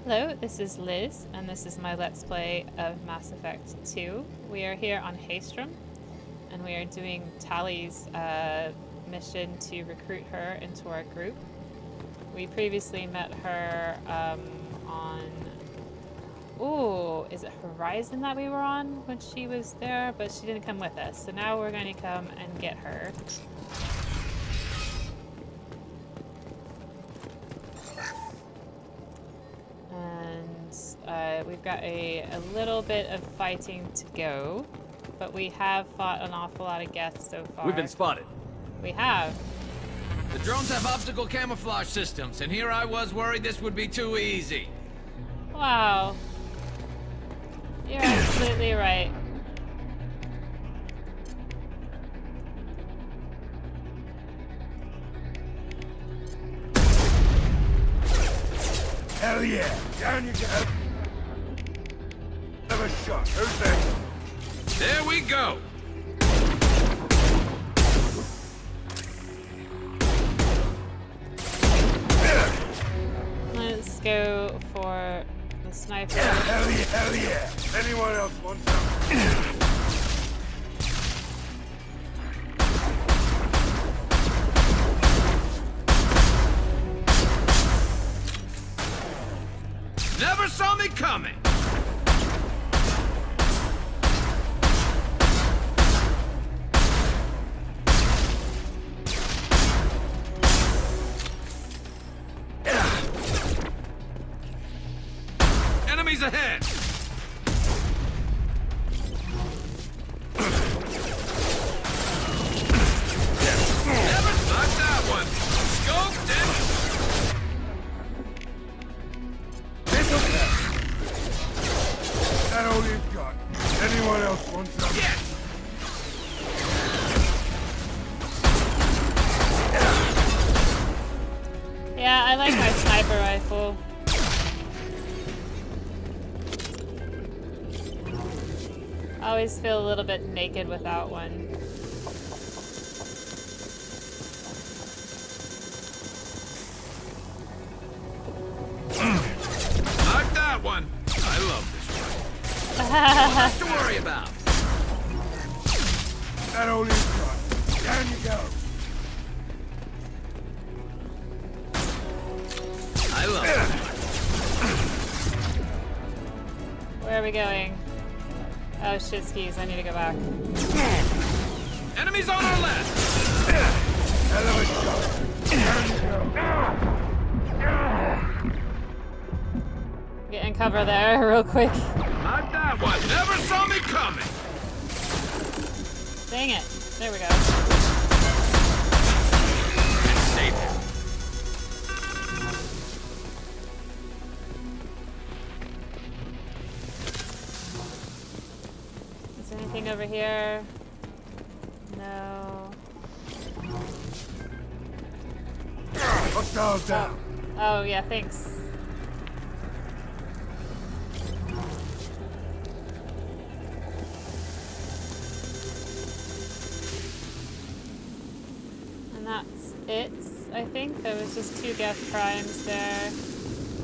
Hello, this is Liz, and this is my Let's Play of Mass Effect 2. We are here on Haystrom, and we are doing Tally's mission to recruit her into our group. We previously met her on... Ooh, is it Horizon that we were on when she was there? But she didn't come with us, so now we're going to come and get her. We've got a little bit of fighting to go, but we have fought an awful lot of Geth so far. We've been spotted. We have. The drones have obstacle camouflage systems, and here I was worried this would be too easy. Wow. You're absolutely right. Hell yeah! Down you go! Have a shot. Who's next? There we go! Let's go for the sniper. Hell yeah! Hell yeah! Anyone else want some? Never saw me coming! Enemies ahead! Never knocked that one! Scoped it! That all you've got. Anyone else want some? Yes! Yeah, I like my sniper rifle. I always feel a little bit naked without one. Knocked that one! I love this one. Nothing to worry about. That all you've got. Down you go. I love this Where are we going? Oh shit, skis, I need to go back. one. Enemies on our left! Hell of a shot. Down you go. Get in cover there, real quick. Knocked that one! Never saw me coming! Dang it. There we go. And save him. Is there anything over here? No. Hostiles down. Oh yeah, thanks. And that's it, I think. There was just 2 Geth primes there.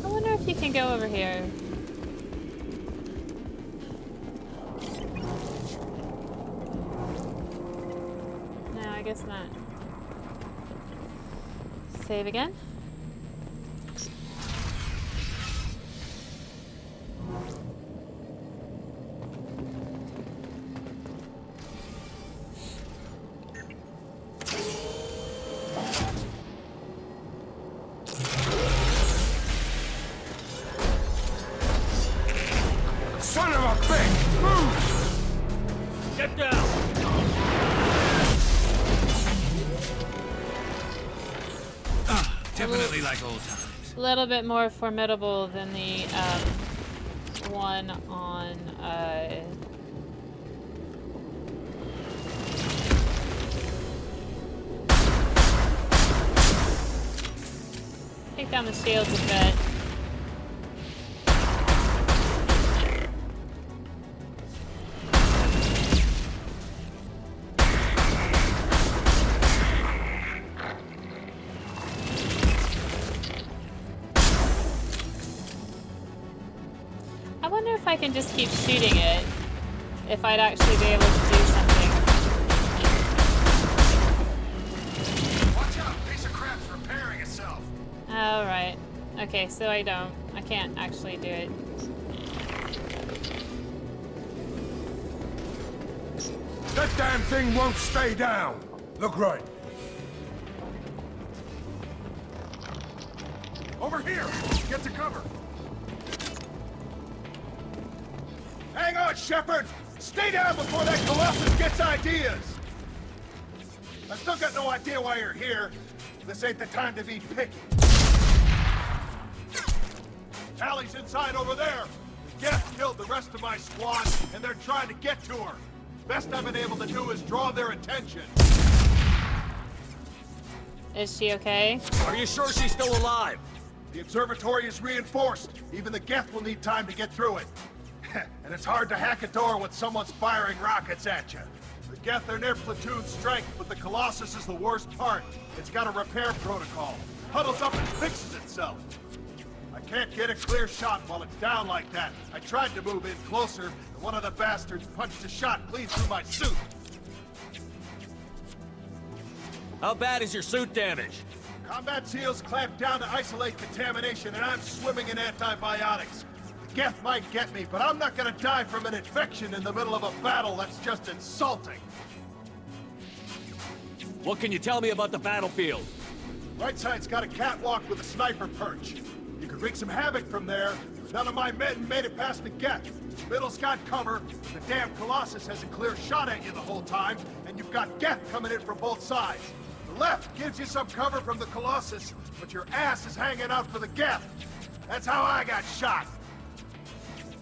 I wonder if you can go over here. No, I guess not. Save again. Son of a bitch! Move! Get down! Definitely like old times. A little bit more formidable than the one on take down the shields a bit. I wonder if I can just keep shooting it. If I'd actually be able to do something. Watch out! Piece of crap's repairing itself. Oh, right. Okay, so I don't. I can't actually do it. That damn thing won't stay down. Look right. Over here! Get to cover! Hang on, Shepard! Stay down before that Colossus gets ideas! I still got no idea why you're here. This ain't the time to be picky. Allie's inside over there. Geth killed the rest of my squad, and they're trying to get to her. Best I've been able to do is draw their attention. Is she okay? Are you sure she's still alive? The observatory is reinforced. Even the Geth will need time to get through it. And it's hard to hack a door when someone's firing rockets at you. The Geth are near platoon strength, but the Colossus is the worst part. It's got a repair protocol. Huddles up and fixes itself. I can't get a clear shot while it's down like that. I tried to move in closer, and one of the bastards punched a shot clean through my suit. How bad is your suit damaged? Combat SEALs clamped down to isolate contamination, and I'm swimming in antibiotics. The Geth might get me, but I'm not gonna die from an infection in the middle of a battle. That's just insulting. What can you tell me about the battlefield? Right side's got a catwalk with a sniper perch. You could wreak some havoc from there. None of my men made it past the Geth. Middle's got cover, but the damn Colossus has a clear shot at you the whole time, and you've got Geth coming in from both sides. The left gives you some cover from the Colossus, but your ass is hanging out for the Geth. That's how I got shot.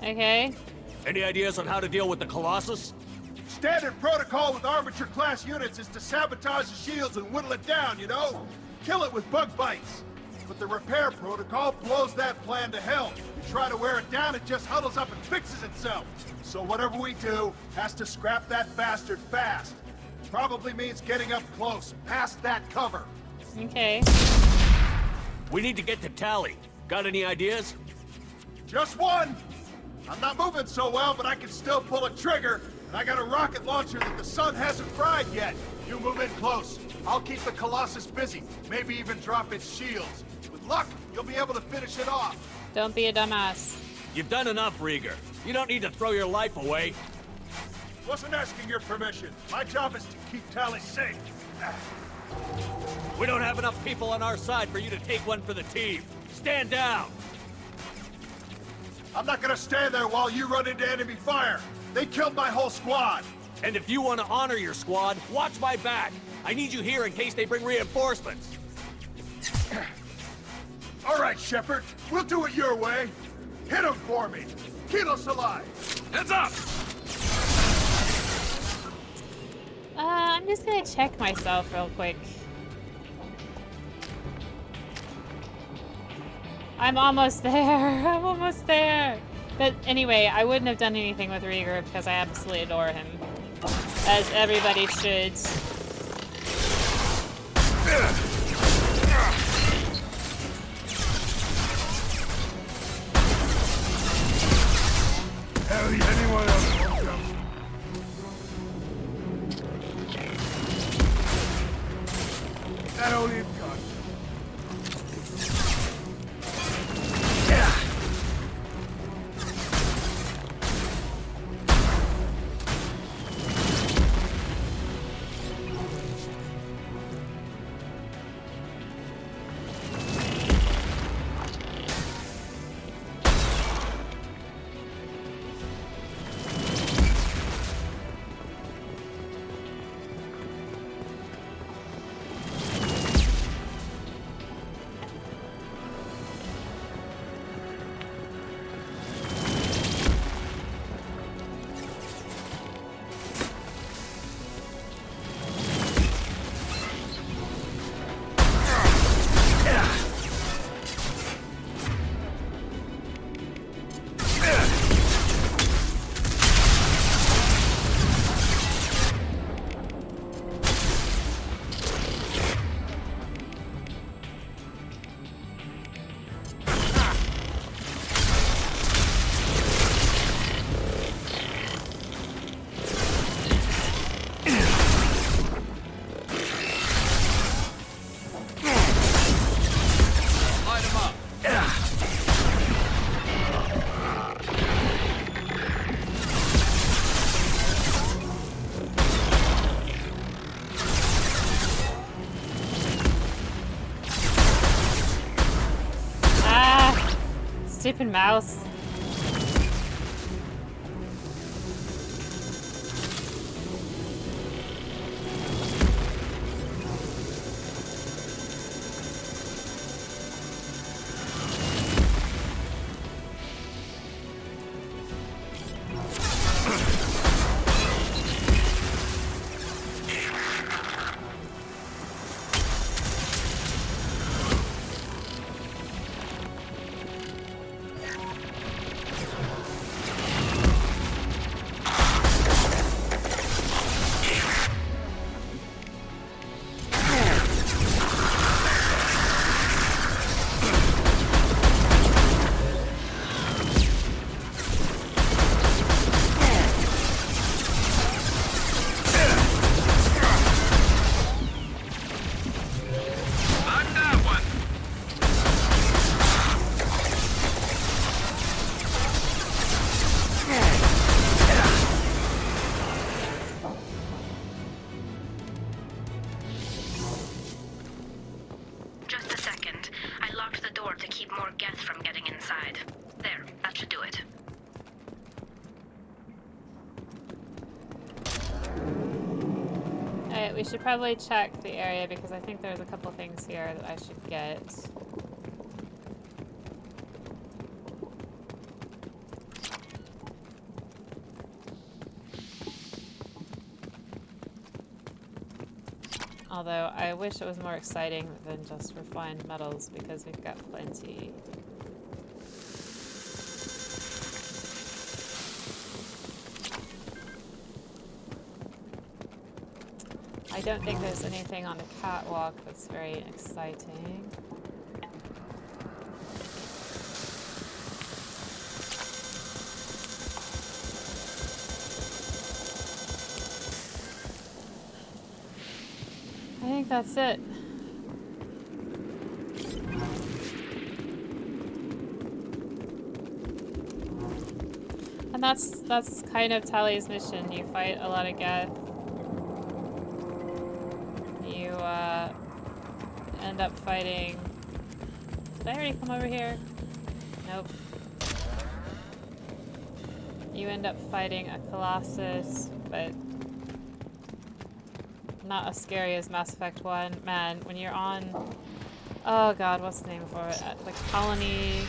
Okay. Any ideas on how to deal with the Colossus? Standard protocol with armature-class units is to sabotage the shields and whittle it down, you know? Kill it with bug bites. But the repair protocol blows that plan to hell. You try to wear it down, it just huddles up and fixes itself. So whatever we do has to scrap that bastard fast. Probably means getting up close, past that cover. Okay. We need to get to Tally. Got any ideas? Just one! I'm not moving so well, but I can still pull a trigger. And I got a rocket launcher that the sun hasn't fried yet. You move in close. I'll keep the Colossus busy. Maybe even drop its shields. With luck, you'll be able to finish it off. Don't be a dumbass. You've done enough, Rieger. You don't need to throw your life away. Wasn't asking your permission. My job is to keep Tally safe. We don't have enough people on our side for you to take one for the team. Stand down! I'm not gonna stand there while you run into enemy fire. They killed my whole squad. And if you want to honor your squad, watch my back. I need you here in case they bring reinforcements. All right, Shepard. We'll do it your way. Hit him for me. Keep us alive. Heads up! I'm just gonna check myself real quick. I'm almost there. I'm almost there. But anyway, I wouldn't have done anything with Rieger because I absolutely adore him. As everybody should. Hell yeah, anyone else won't come. That only gun. Stupid mouse. We should probably check the area because I think there's a couple things here that I should get. Although I wish it was more exciting than just refined metals because we've got plenty. I don't think there's anything on the catwalk that's very exciting. I think that's it. And that's kind of Tally's mission. You fight a lot of Geth. You end up fighting. Did I already come over here? Nope. You end up fighting a Colossus, but not as scary as Mass Effect 1. Man, when you're on... Oh god, what's the name for it? The colony...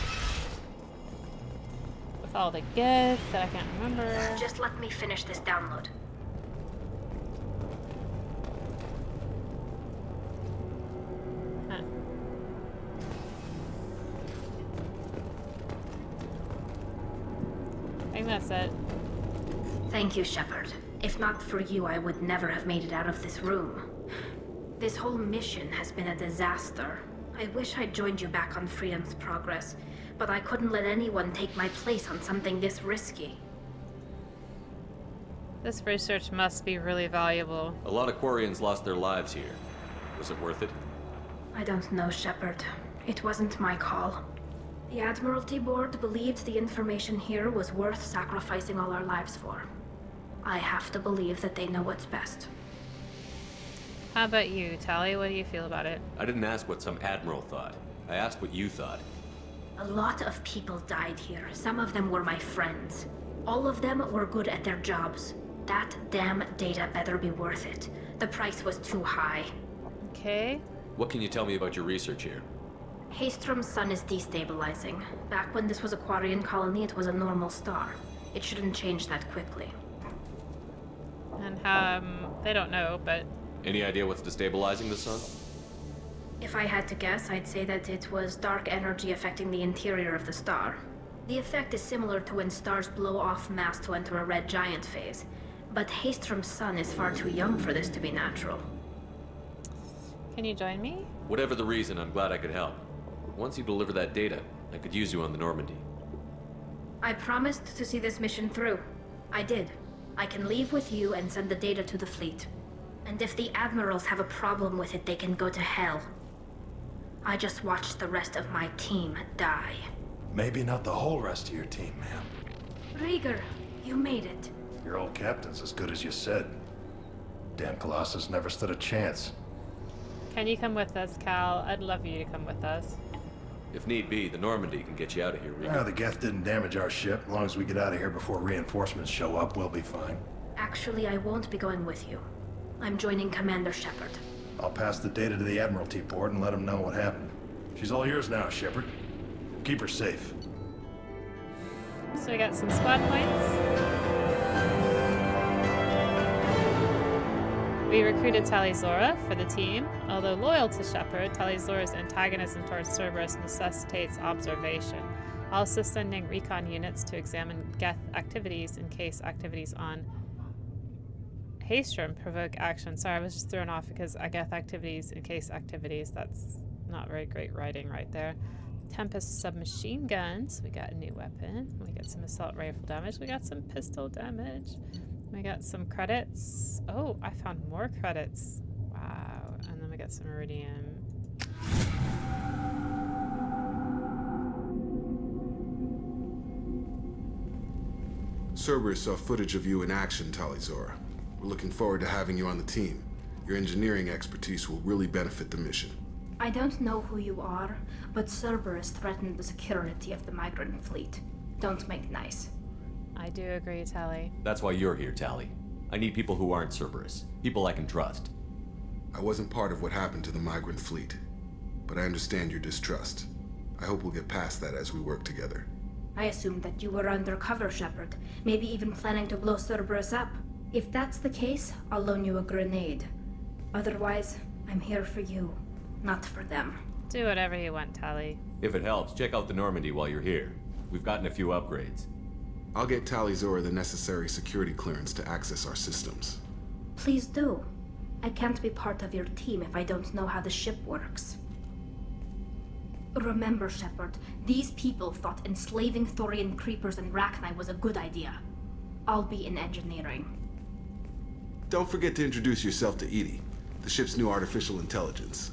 with all the Geth that I can't remember. Just let me finish this download. Huh. I think that's it. Thank you, Shepard. If not for you, I would never have made it out of this room. This whole mission has been a disaster. I wish I'd joined you back on Freedom's Progress, but I couldn't let anyone take my place on something this risky. This research must be really valuable. A lot of Quarians lost their lives here. Was it worth it? I don't know, Shepard. It wasn't my call. The Admiralty Board believed the information here was worth sacrificing all our lives for. I have to believe that they know what's best. How about you, Tally? What do you feel about it? I didn't ask what some admiral thought. I asked what you thought. A lot of people died here. Some of them were my friends. All of them were good at their jobs. That damn data better be worth it. The price was too high. Okay. What can you tell me about your research here? Haystrom's sun is destabilizing. Back when this was a Quarian colony, it was a normal star. It shouldn't change that quickly. And they don't know, but... Any idea what's destabilizing the sun? If I had to guess, I'd say that it was dark energy affecting the interior of the star. The effect is similar to when stars blow off mass to enter a red giant phase. But Haystrom's sun is far too young for this to be natural. Can you join me? Whatever the reason, I'm glad I could help. Once you deliver that data, I could use you on the Normandy. I promised to see this mission through. I did. I can leave with you and send the data to the fleet. And if the admirals have a problem with it, they can go to hell. I just watched the rest of my team die. Maybe not the whole rest of your team, ma'am. Rieger, you made it. Your old captain's as good as you said. Damn Colossus never stood a chance. Can you come with us, Cal? I'd love you to come with us. If need be, the Normandy can get you out of here, Regan. The Geth didn't damage our ship. As long as we get out of here before reinforcements show up, we'll be fine. Actually, I won't be going with you. I'm joining Commander Shepard. I'll pass the data to the Admiralty port and let them know what happened. She's all yours now, Shepard. Keep her safe. So we got some squad points. We recruited Talizora for the team. Although loyal to Shepard, Talizora's antagonism towards Cerberus necessitates observation. Also sending recon units to examine Geth activities in case activities on Haystrom provoke action. Sorry, I was just thrown off because Geth activities in case activities. That's not very great writing right there. Tempest submachine guns. We got a new weapon. We got some assault rifle damage. We got some pistol damage. We got some credits. Oh, I found more credits. Wow. And then we got some iridium. Cerberus saw footage of you in action, Talizora. We're looking forward to having you on the team. Your engineering expertise will really benefit the mission. I don't know who you are, but Cerberus threatened the security of the migrant fleet. Don't make nice. I do agree, Tally. That's why you're here, Tally. I need people who aren't Cerberus. People I can trust. I wasn't part of what happened to the migrant fleet, but I understand your distrust. I hope we'll get past that as we work together. I assumed that you were undercover, Shepard. Maybe even planning to blow Cerberus up. If that's the case, I'll loan you a grenade. Otherwise, I'm here for you, not for them. Do whatever you want, Tally. If it helps, check out the Normandy while you're here. We've gotten a few upgrades. I'll get Talizora the necessary security clearance to access our systems. Please do. I can't be part of your team if I don't know how the ship works. Remember, Shepard, these people thought enslaving Thorian creepers and Rachni was a good idea. I'll be in engineering. Don't forget to introduce yourself to Edie, the ship's new artificial intelligence.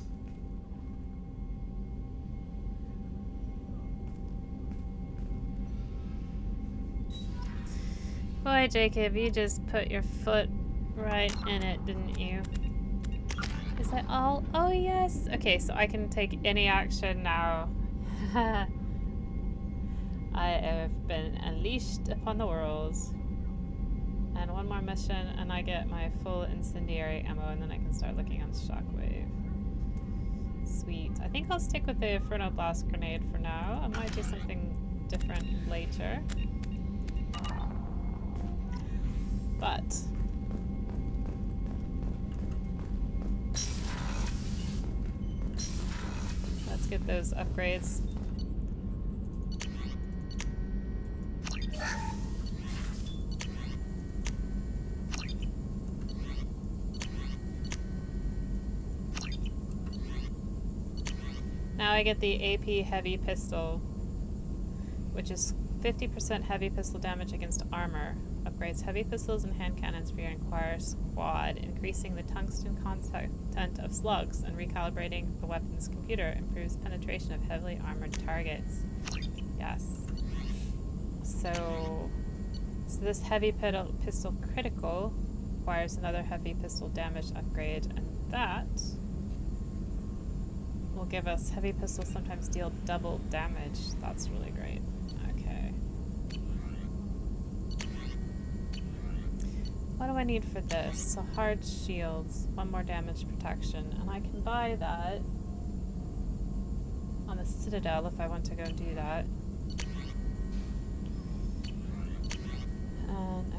Boy, Jacob, you just put your foot right in it, didn't you? Is that all? Oh, yes. Okay, so I can take any action now. I have been unleashed upon the world. And one more mission, and I get my full incendiary ammo, and then I can start looking on Shockwave. Sweet. I think I'll stick with the Inferno Blast Grenade for now. I might do something different later. But let's get those upgrades. Now I get the AP heavy pistol, which is 50% heavy pistol damage against armor. Upgrades heavy pistols and hand cannons for your Inquirer squad, increasing the tungsten content of slugs and recalibrating the weapon's computer improves penetration of heavily armored targets. Yes. So this heavy pistol critical requires another heavy pistol damage upgrade, and that will give us heavy pistols sometimes deal double damage. That's really great. Okay. What do I need for this? So hard shields, 1 more damage protection, and I can buy that on the Citadel if I want to go do that.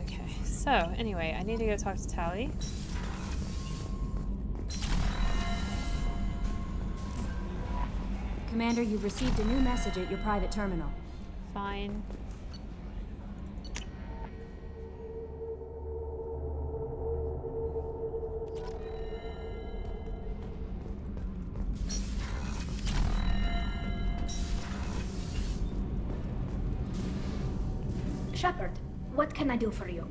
Okay, so anyway, I need to go talk to Tally. Commander, you've received a new message at your private terminal. Fine. Shepard, what can I do for you?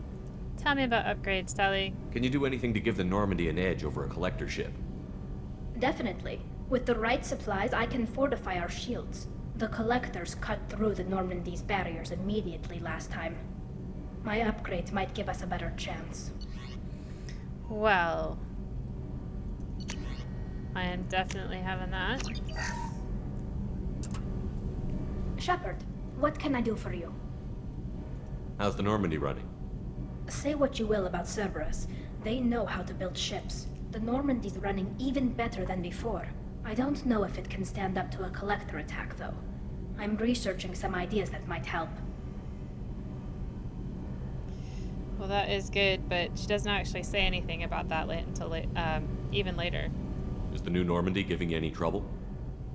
Tell me about upgrades, Tally. Can you do anything to give the Normandy an edge over a collector ship? Definitely. With the right supplies, I can fortify our shields. The Collectors cut through the Normandy's barriers immediately last time. My upgrades might give us a better chance. Well, I am definitely having that. Shepard, what can I do for you? How's the Normandy running? Say what you will about Cerberus. They know how to build ships. The Normandy's running even better than before. I don't know if it can stand up to a collector attack, though. I'm researching some ideas that might help. Well, that is good, but she doesn't actually say anything about that until even later. Is the new Normandy giving you any trouble?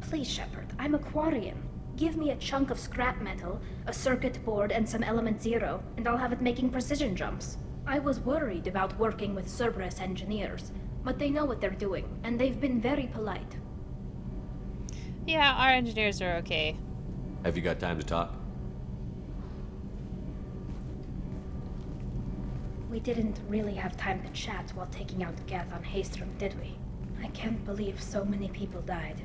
Please, Shepard, I'm a Quarian. Give me a chunk of scrap metal, a circuit board, and some element zero, and I'll have it making precision jumps. I was worried about working with Cerberus engineers, but they know what they're doing, and they've been very polite. Yeah, our engineers are okay. Have you got time to talk? We didn't really have time to chat while taking out Geth on Haestrom, did we? I can't believe so many people died.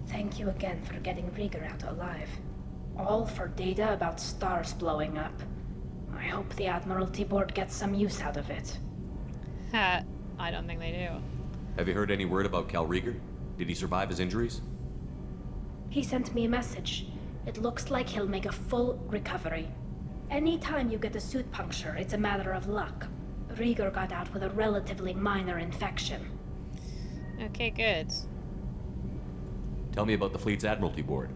Thank you again for getting Rieger out alive. All for data about stars blowing up. I hope the Admiralty Board gets some use out of it. Ha, I don't think they do. Have you heard any word about Cal Rieger? Did he survive his injuries? He sent me a message. It looks like he'll make a full recovery. Anytime you get a suit puncture, it's a matter of luck. Rieger got out with a relatively minor infection. Okay, good. Tell me about the fleet's Admiralty Board.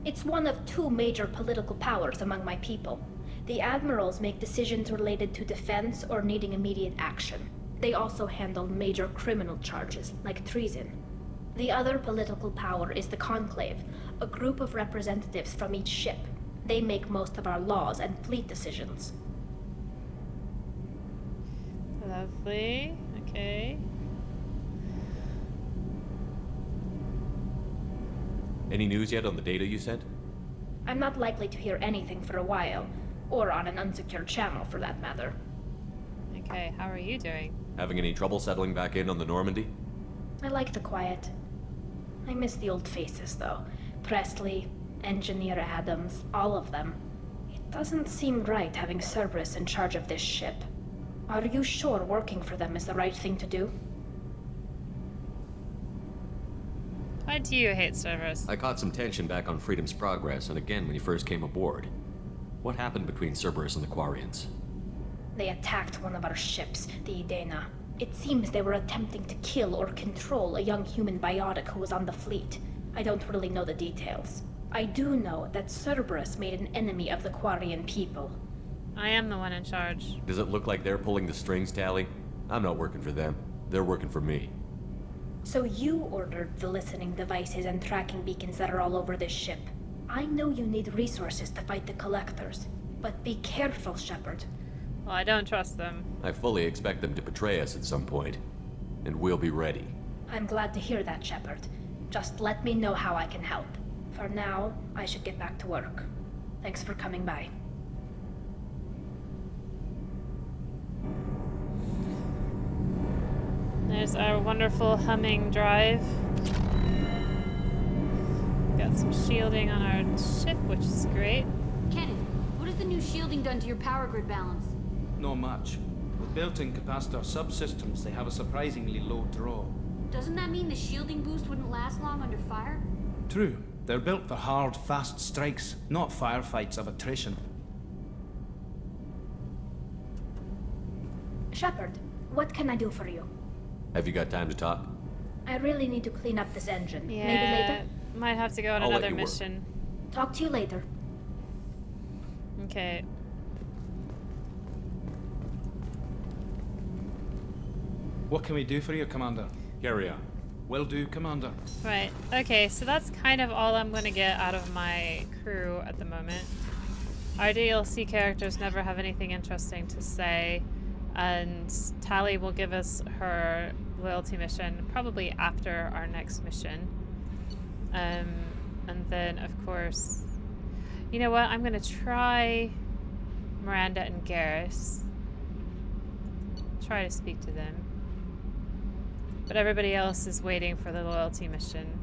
It's one of two major political powers among my people. The admirals make decisions related to defense or needing immediate action. They also handle major criminal charges, like treason. The other political power is the Conclave, a group of representatives from each ship. They make most of our laws and fleet decisions. Lovely. Okay. Any news yet on the data you sent? I'm not likely to hear anything for a while, or on an unsecured channel for that matter. Okay, how are you doing? Having any trouble settling back in on the Normandy? I like the quiet. I miss the old faces, though. Presley, Engineer Adams, all of them. It doesn't seem right having Cerberus in charge of this ship. Are you sure working for them is the right thing to do? Why do you hate Cerberus? I caught some tension back on Freedom's Progress, and again when you first came aboard. What happened between Cerberus and the Quarians? They attacked one of our ships, the Idena. It seems they were attempting to kill or control a young human biotic who was on the fleet. I don't really know the details. I do know that Cerberus made an enemy of the Quarian people. I am the one in charge. Does it look like they're pulling the strings, Tally? I'm not working for them. They're working for me. So you ordered the listening devices and tracking beacons that are all over this ship. I know you need resources to fight the Collectors, but be careful, Shepard. Well, I don't trust them. I fully expect them to betray us at some point, and we'll be ready. I'm glad to hear that, Shepard. Just let me know how I can help. For now, I should get back to work. Thanks for coming by. There's our wonderful humming drive. Got some shielding on our ship, which is great. Kenneth, what has the new shielding done to your power grid balance? Not much. With built-in capacitor subsystems, they have a surprisingly low draw. Doesn't that mean the shielding boost wouldn't last long under fire? True. They're built for hard, fast strikes, not firefights of attrition. Shepard, what can I do for you? Have you got time to talk? I really need to clean up this engine. Yeah, Maybe later? might have to go on I'll let another you work. mission. Talk to you later. Okay. What can we do for you, Commander? Carry on. Will do, Commander. Right. Okay, so that's kind of all I'm going to get out of my crew at the moment. Our DLC characters never have anything interesting to say, and Tally will give us her loyalty mission probably after our next mission. And then, of course, you know what? I'm going to try Miranda and Garrus. Try to speak to them. But everybody else is waiting for the loyalty mission.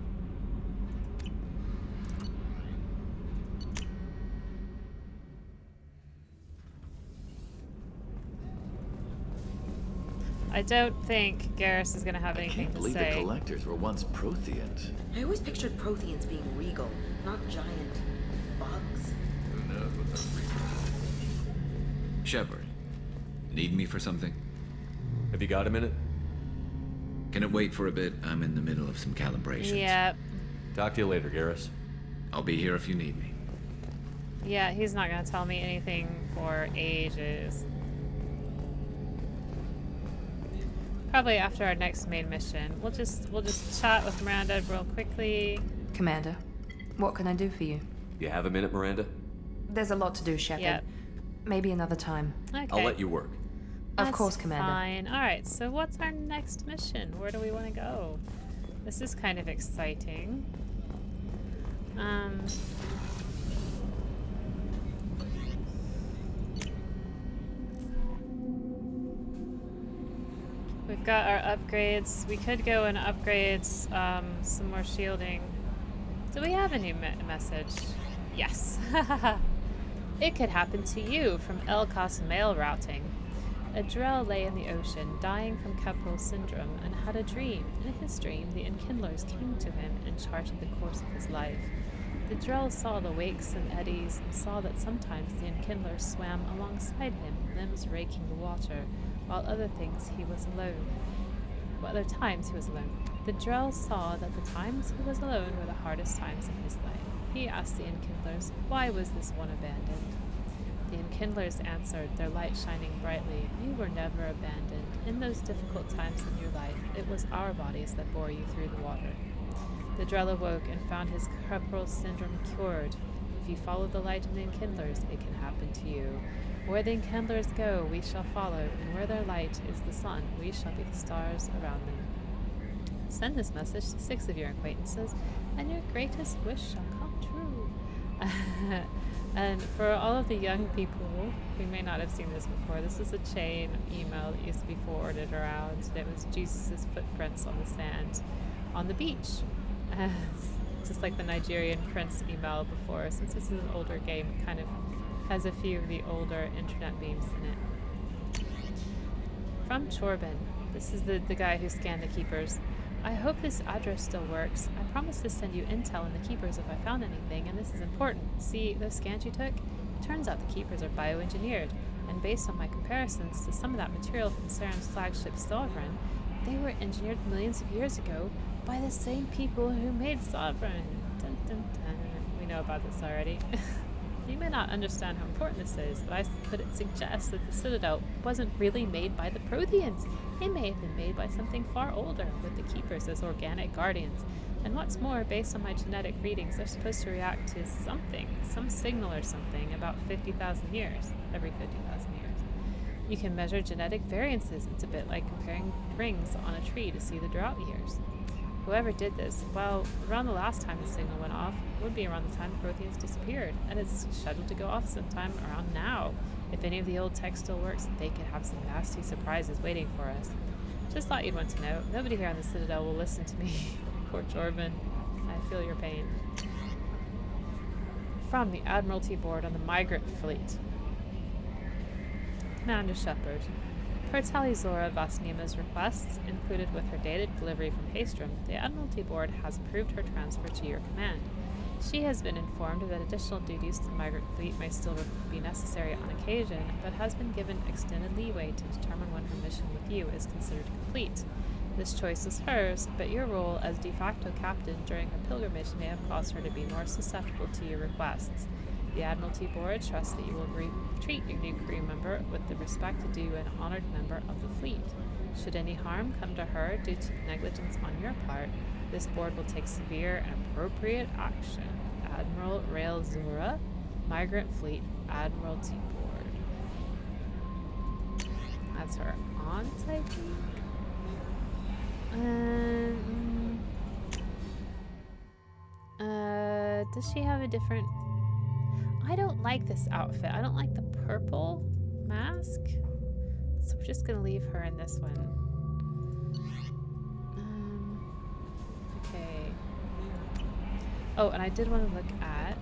I don't think Garrus is going to have anything can't to believe say. the Collectors were once Protheans. I always pictured Protheans being regal, not giant. Shepard, need me for something? Have you got a minute? Can it wait for a bit? I'm in the middle of some calibrations. Yep. Talk to you later, Garrus. I'll be here if you need me. Yeah, he's not gonna tell me anything for ages. Probably after our next main mission. We'll just chat with Miranda real quickly. Commander, what can I do for you? You have a minute, Miranda? There's a lot to do, Shepard. Yep. Maybe another time. Okay. I'll let you work. Of course, Commander. Fine. Alright, so what's our next mission? Where do we want to go? This is kind of exciting. We've got our upgrades. We could go and upgrade some more shielding. Do we have a new message? Yes. It could happen to you from Elcos mail routing. A Drell lay in the ocean, dying from Capral syndrome, and had a dream. In his dream, the Enkindlers came to him and charted the course of his life. The Drell saw the wakes and eddies, and saw that sometimes the Enkindlers swam alongside him, limbs raking the water, while other times he was alone. The Drell saw that the times he was alone were the hardest times of his life. He asked the Enkindlers, why was this one abandoned? The Enkindlers answered, their light shining brightly, you were never abandoned. In those difficult times in your life, it was our bodies that bore you through the water. The Drell awoke and found his Capral syndrome cured. If you follow the light of the Enkindlers, it can happen to you. Where the Enkindlers go, we shall follow, and where their light is the sun, we shall be the stars around them. Send this message to 6 of your acquaintances, and your greatest wish shall come true. And for all of the young people who may not have seen this before, this is a chain email that used to be forwarded around, and it was Jesus' footprints on the sand on the beach. Just like the Nigerian Prince email before. Since this is an older game, it kind of has a few of the older internet memes in it. From Chorbin. This is the guy who scanned the Keepers. I hope this address still works. I promised to send you intel on the Keepers if I found anything, and this is important. See, those scans you took? It turns out the Keepers are bioengineered, and based on my comparisons to some of that material from Serum's flagship Sovereign, they were engineered millions of years ago by the same people who made Sovereign. Dun, dun, dun. We know about this already. You may not understand how important this is, but it suggests that the Citadel wasn't really made by the Protheans. It may have been made by something far older, with the Keepers as organic guardians. And what's more, based on my genetic readings, they're supposed to react to something, some signal or something, about 50,000 years, every 50,000 years. You can measure genetic variances. It's a bit like comparing rings on a tree to see the drought years. Whoever did this, well, around the last time the signal went off would be around the time the Protheans disappeared, and it's scheduled to go off sometime around now. If any of the old tech still works, they could have some nasty surprises waiting for us. Just thought you'd want to know. Nobody here on the Citadel will listen to me. Poor Jorvin. I feel your pain. From the Admiralty Board on the Migrant Fleet. Commander Shepard. Per Talizora Vasnima's requests, included with her dated delivery from Haestrom, the Admiralty Board has approved her transfer to your command. She has been informed that additional duties to the Migrant Fleet may still be necessary on occasion, but has been given extended leeway to determine when her mission with you is considered complete. This choice is hers, but your role as de facto captain during her pilgrimage may have caused her to be more susceptible to your requests. The Admiralty Board trusts that you will treat your new crew member with the respect due an honored member of the fleet. Should any harm come to her due to negligence on your part, this board will take severe and appropriate action. Admiral Rael Zura, Migrant Fleet, Admiralty Board. That's her aunt, I think. Does she have a different... I don't like this outfit. I don't like the purple mask. So we're just gonna leave her in this one. Okay. Oh, and I did want to look at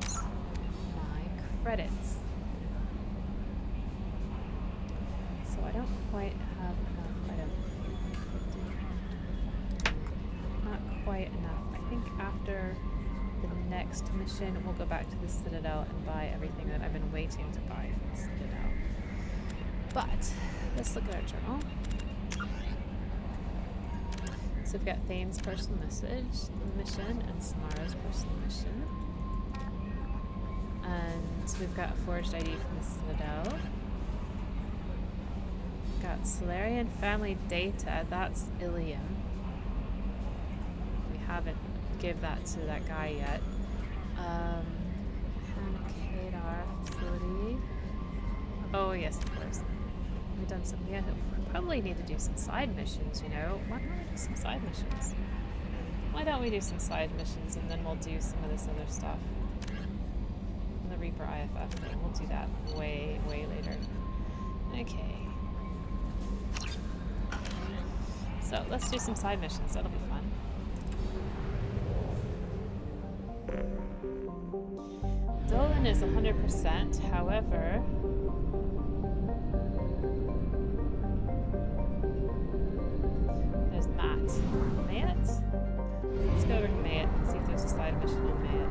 my credits. So I don't quite have enough. Not quite enough. I think after the next mission, we'll go back to the Citadel and buy everything that I've been waiting to buy from the Citadel. But let's look at our journal. So we've got Thane's personal mission and Samara's personal mission. And we've got a forged ID from the Citadel. We've got Solarian family data, that's Ilium. We haven't give that to that guy yet. Kadar facility. Oh yes, of course. We've done some. Yeah, we probably need to do some side missions. You know, why don't we do some side missions? Why don't we do some side missions and then we'll do some of this other stuff. And the Reaper IFF thing. We'll do that way later. Okay. So let's do some side missions. That'll be fun. Dolan is 100%, however... There's Matt. Matt? Let's go over to Matt and see if there's a side mission on Matt.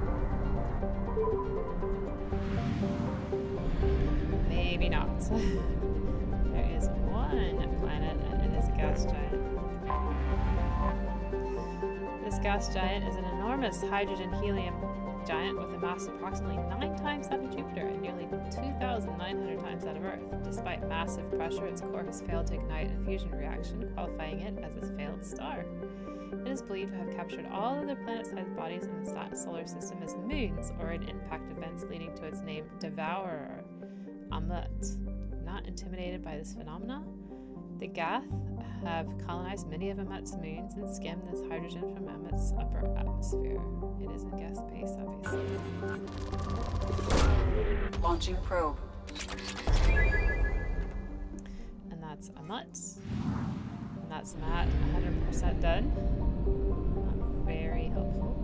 Maybe not. There is one planet and it is a gas giant. This gas giant is an enormous hydrogen-helium giant with a mass approximately 9 times that of Jupiter and nearly 2,900 times that of Earth. Despite massive pressure, its core has failed to ignite a fusion reaction, qualifying it as a failed star. It is believed to have captured all other planet-sized bodies in the solar system as moons or in impact events leading to its name, Devourer. Amut. Not intimidated by this phenomena, the Gath have colonized many of Amut's moons and skimmed this hydrogen from Amut's upper atmosphere. It is in gas space, obviously. Launching probe. And that's Amut. And that's Matt, 100% done. Not very helpful.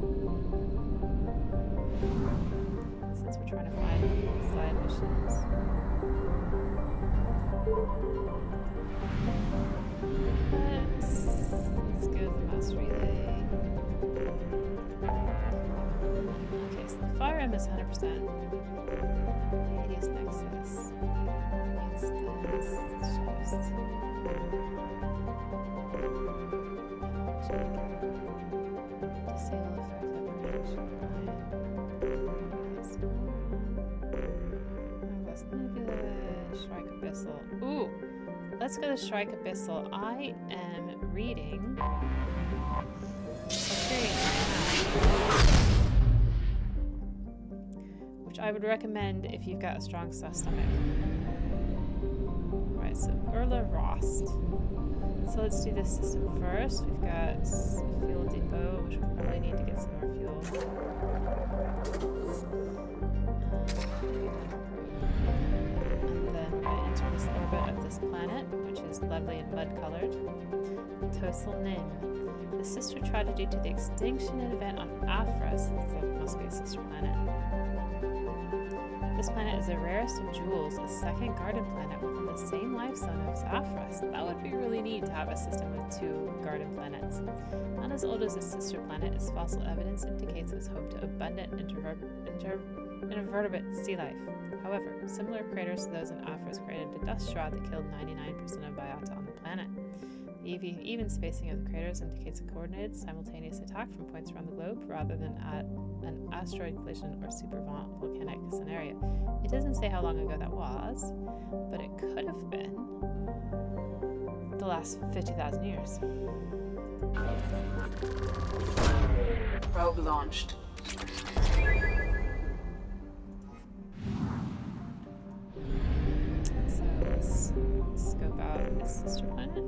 Since we're trying to find side missions. Let's go to the mass relay. Okay, so the fire M is 100%. Hades Nexus. Instance. Just. Disable effect apprehension. Let's maybe the Shrike Abyssal. Ooh! Let's go to Shrike Abyssal. I am reading which I would recommend if you've got a strong stomach. Right, so Urla Rost. So let's do this system first. We've got a fuel depot, which we'll probably need to get some more fuel. And then we're going to enter this orbit of this planet, which is lovely and mud-colored. Tosal Nim. The sister tragedy to the extinction event on Aphras, so it must be a sister planet. This planet is the rarest of jewels, a second garden planet within the same life zone as Aphras. That would be really neat to have a system with 2 garden planets. Not as old as its sister planet, its fossil evidence indicates it was home to abundant invertebrate sea life. However, similar craters to those in Aphras created a dust shroud that killed 99% of biota on the planet. The even spacing of the craters indicates a coordinated, simultaneous attack from points around the globe rather than at an asteroid collision or super volcanic scenario. It doesn't say how long ago that was, but it could have been the last 50,000 years. Probe launched. So let's scope out this sister planet.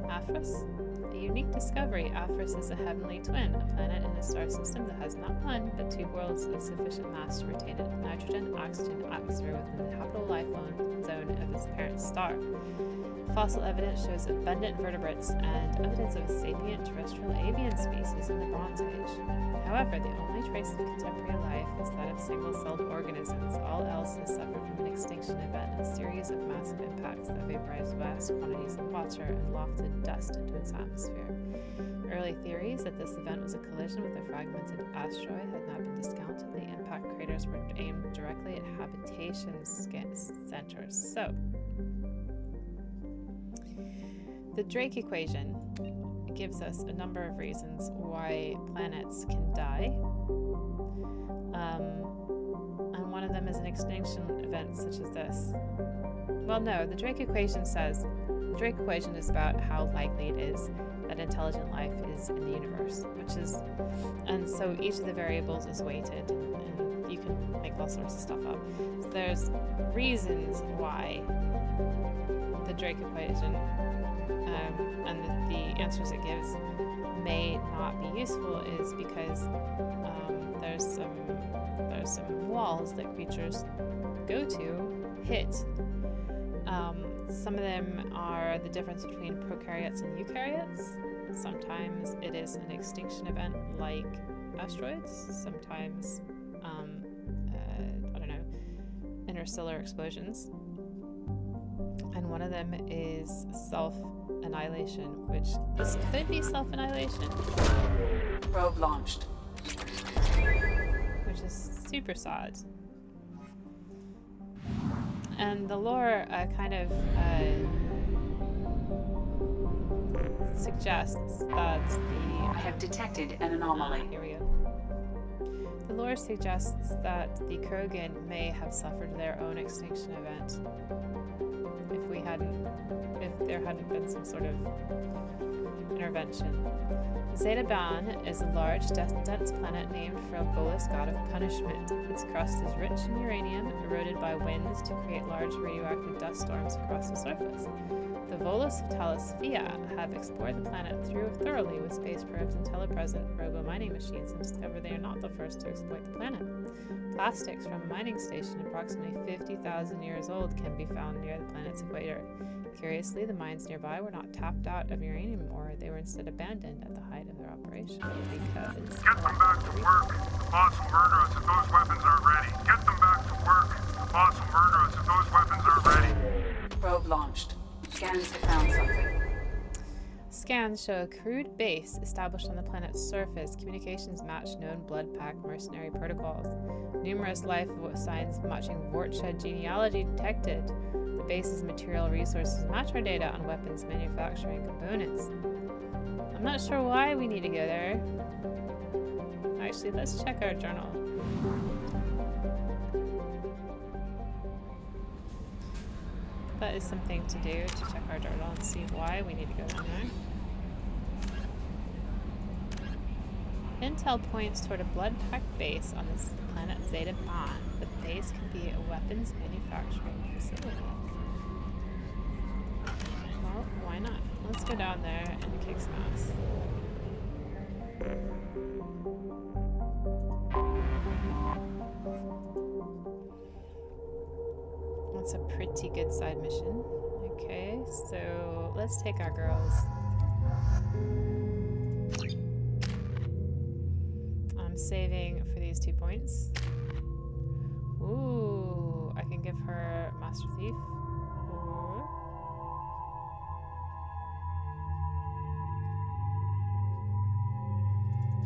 Aphras. A unique discovery. Aphras is a heavenly twin, a planet in a star system that has not 1, but 2 worlds of sufficient mass to retain a nitrogen-oxygen atmosphere within the habitable life zone of its parent star. Fossil evidence shows abundant vertebrates and evidence of a sapient terrestrial avian species in the Bronze Age. However, the only trace of contemporary life is that of single-celled organisms. All else has suffered from an extinction event, a series of massive impacts that vaporized vast quantities of water and lofted dust into its atmosphere. atmosphere. Early theories that this event was a collision with a fragmented asteroid had not been discounted. The impact craters were aimed directly at habitation centers. So, the Drake equation gives us a number of reasons why planets can die. And one of them is an extinction event such as this. Well, no, the Drake equation says, the Drake equation is about how likely it is that intelligent life is in the universe, which is, and so each of the variables is weighted, and you can make all sorts of stuff up. So there's reasons why the Drake equation and the answers it gives may not be useful is because there's some walls that creatures go to, hit. Some of them are the difference between prokaryotes and eukaryotes. Sometimes it is an extinction event like asteroids. Sometimes, I don't know, interstellar explosions. And one of them is self-annihilation, which this could be self-annihilation. Probe launched. Which is super sad. And the lore kind of suggests that the... I have detected an anomaly. Here we go. The lore suggests that the Krogan may have suffered their own extinction event. If there hadn't been some sort of intervention. Zeta Ban is a large, dense planet named for a Volus god of punishment. Its crust is rich in uranium, eroded by winds to create large radioactive dust storms across the surface. The Volus of Talasphia have explored the planet thoroughly with space probes and telepresent robo-mining machines and discovered they are not the first to exploit the planet. Plastics from a mining station approximately 50,000 years old can be found near the planet's equator. Curiously, the mines nearby were not tapped out of uranium ore, they were instead abandoned at the height of their operation because... Get them back to work. The boss will murder us if those weapons aren't ready. Get them back to work. The boss will murder us if those weapons aren't ready. Probe launched. Scans have found something. Scans show a crude base established on the planet's surface. Communications match known blood pack mercenary protocols. Numerous life signs matching Vorcha genealogy detected. The base's material resources match our data on weapons manufacturing components. I'm not sure why we need to go there. Actually, let's check our journal. That is something to do, to check our journal and see why we need to go down there. Intel points toward a blood-packed base on this planet Zeta Ban. The base could be a weapons manufacturing facility. Well, why not? Let's go down there and kick some ass. That's a pretty good side mission. Okay, so let's take our girls. I'm saving for these 2 points. Ooh, I can give her Master Thief. Or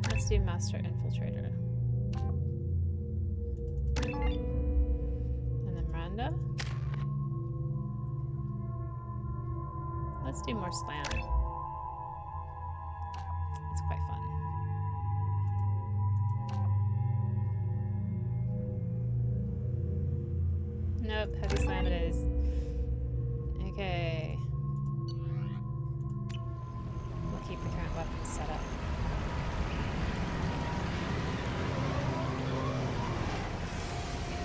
let's do Master Infiltrator. And then Miranda. Let's do more slam. It's quite fun. Nope, heavy slam it is. Okay. We'll keep the current weapons set up.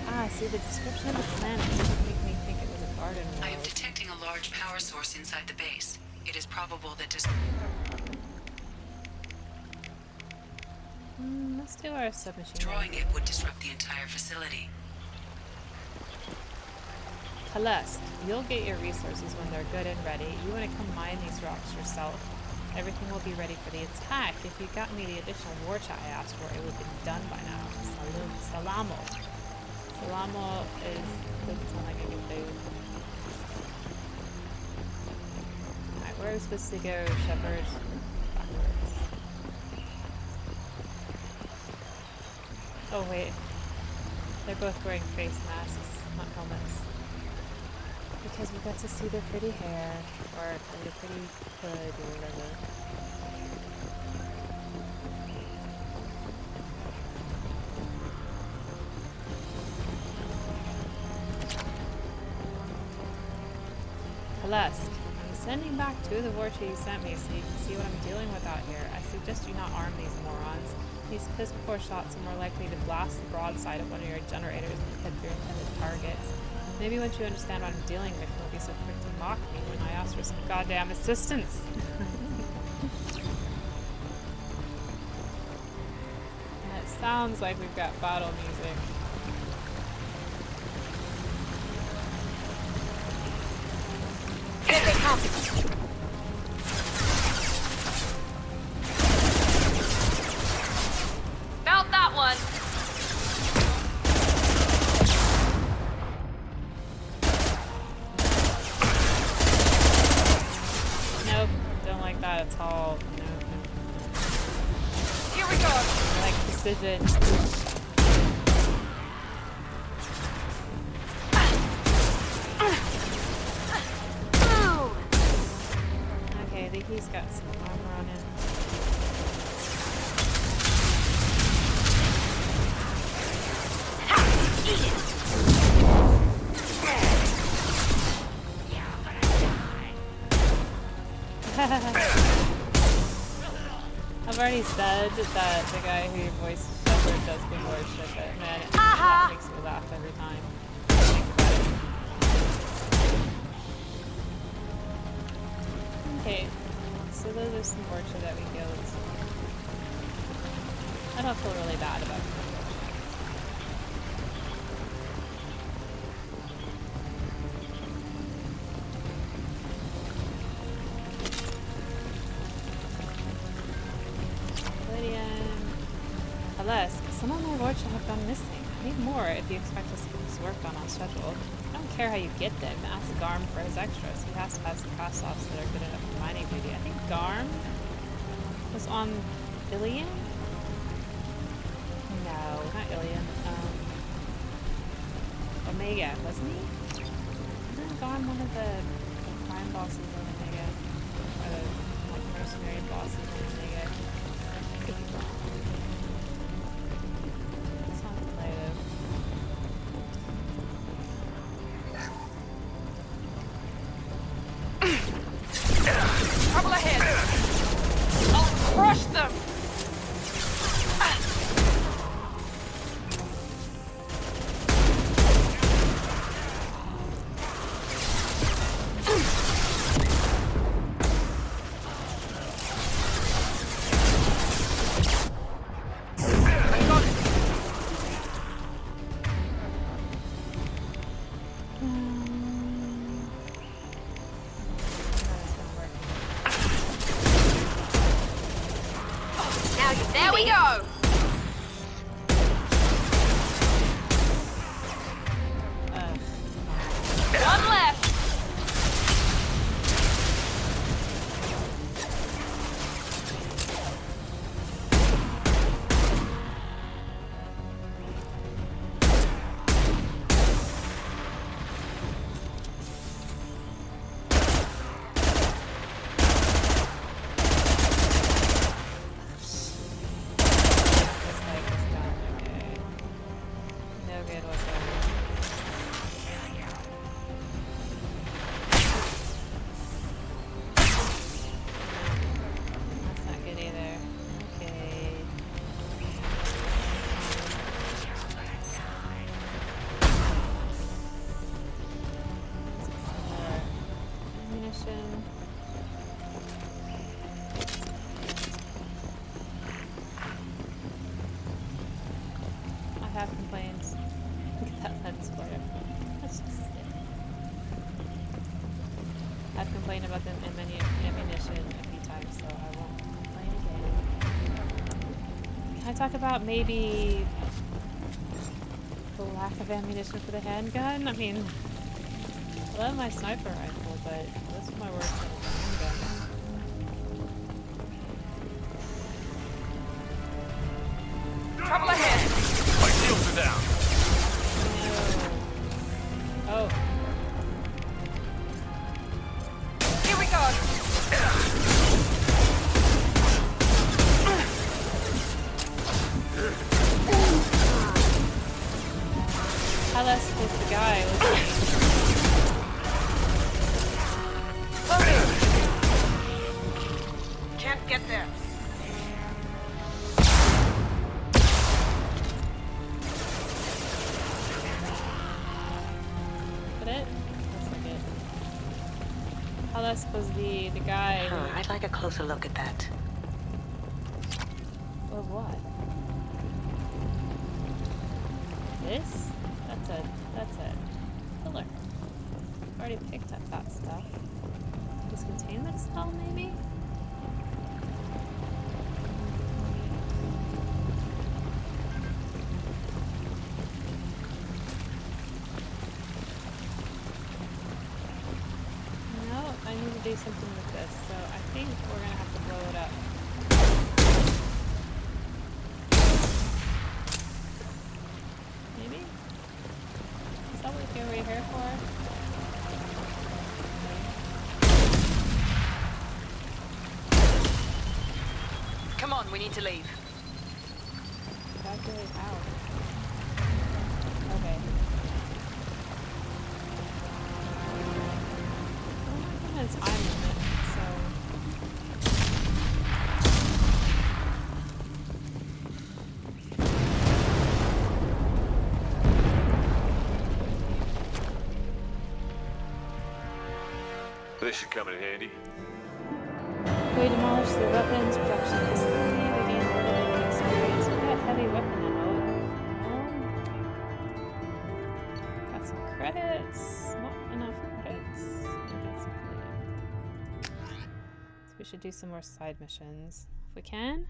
Ah, see, the description of the planet didn't make me think it was a garden world. I am detecting a large power source inside the base. It is probable that let's do our submachine. Destroying it would disrupt the entire facility. Kalesk, you'll get your resources when they're good and ready. You want to come mine these rocks yourself. Everything will be ready for the attack. If you got me the additional Vorcha I asked for, it would have been done by now. Salamo. Salamo doesn't sound like a good food. Alright, where are we supposed to go, Shepard? Backwards. Oh wait. They're both wearing face masks, not helmets. Because we got to see their pretty hair, or their pretty hood, or whatever. Halesk, I'm sending back 2 of the warchiefs you sent me so you can see what I'm dealing with out here. I suggest you not arm these morons. These piss-poor shots are more likely to blast the broadside of one of your generators and hit your intended targets. Maybe once you understand what I'm dealing with, you'll be so quick to mock me when I ask for some goddamn assistance. And it sounds like we've got battle music. Here they come! Found that one! Nope, don't like that at all. No. Here we go! I like precision. Okay, I think he's got some armor on him. I've already said that the guy who voiced Shepard does the worship it. Man, that makes me laugh every time. I think about it. Okay, so those are some worship that we killed. I don't feel really bad about it. Some of my worship have gone missing. I need more if you expect us to get this work done on schedule. I don't care how you get them. Ask Garm for his extras. He has to have some cast-offs that are good enough for mining duty. I think Garm was on Ilian? No, not Ilian. Omega, wasn't he? Wasn't Garm one of the crime bosses on Omega? Or the mercenary bosses on Omega? I could be wrong. Trouble ahead! I'll crush them! There we go! One left! Have complaints. Look at that lens flare. That's just sick. I've complained about the ammunition a few times, so I won't complain again. Can I talk about maybe the lack of ammunition for the handgun? I mean, I love my sniper rifle, but most of my work is on the handgun. Trouble ahead. My shields are down. Oh. Here we go. Tell us who's the guy listening. Can't get there. Is that it? Looks like it. Tell us was the guy. I'd like a closer look at that. Of what? This? That's a pillar. Already picked up that stuff. Discontainment spell, maybe? No, I need to do something with this, so I think we're gonna have to blow it up. Maybe? Is that what we're here for? Come on, we need to leave. Evacuate out. Okay. I don't know if it's time limit, so... This should come in handy. We demolish the weapons production facility, we gain a little bit of experience. We got heavy weapon ammo. Got some credits. Not enough credits. That's okay. So we should do some more side missions if we can.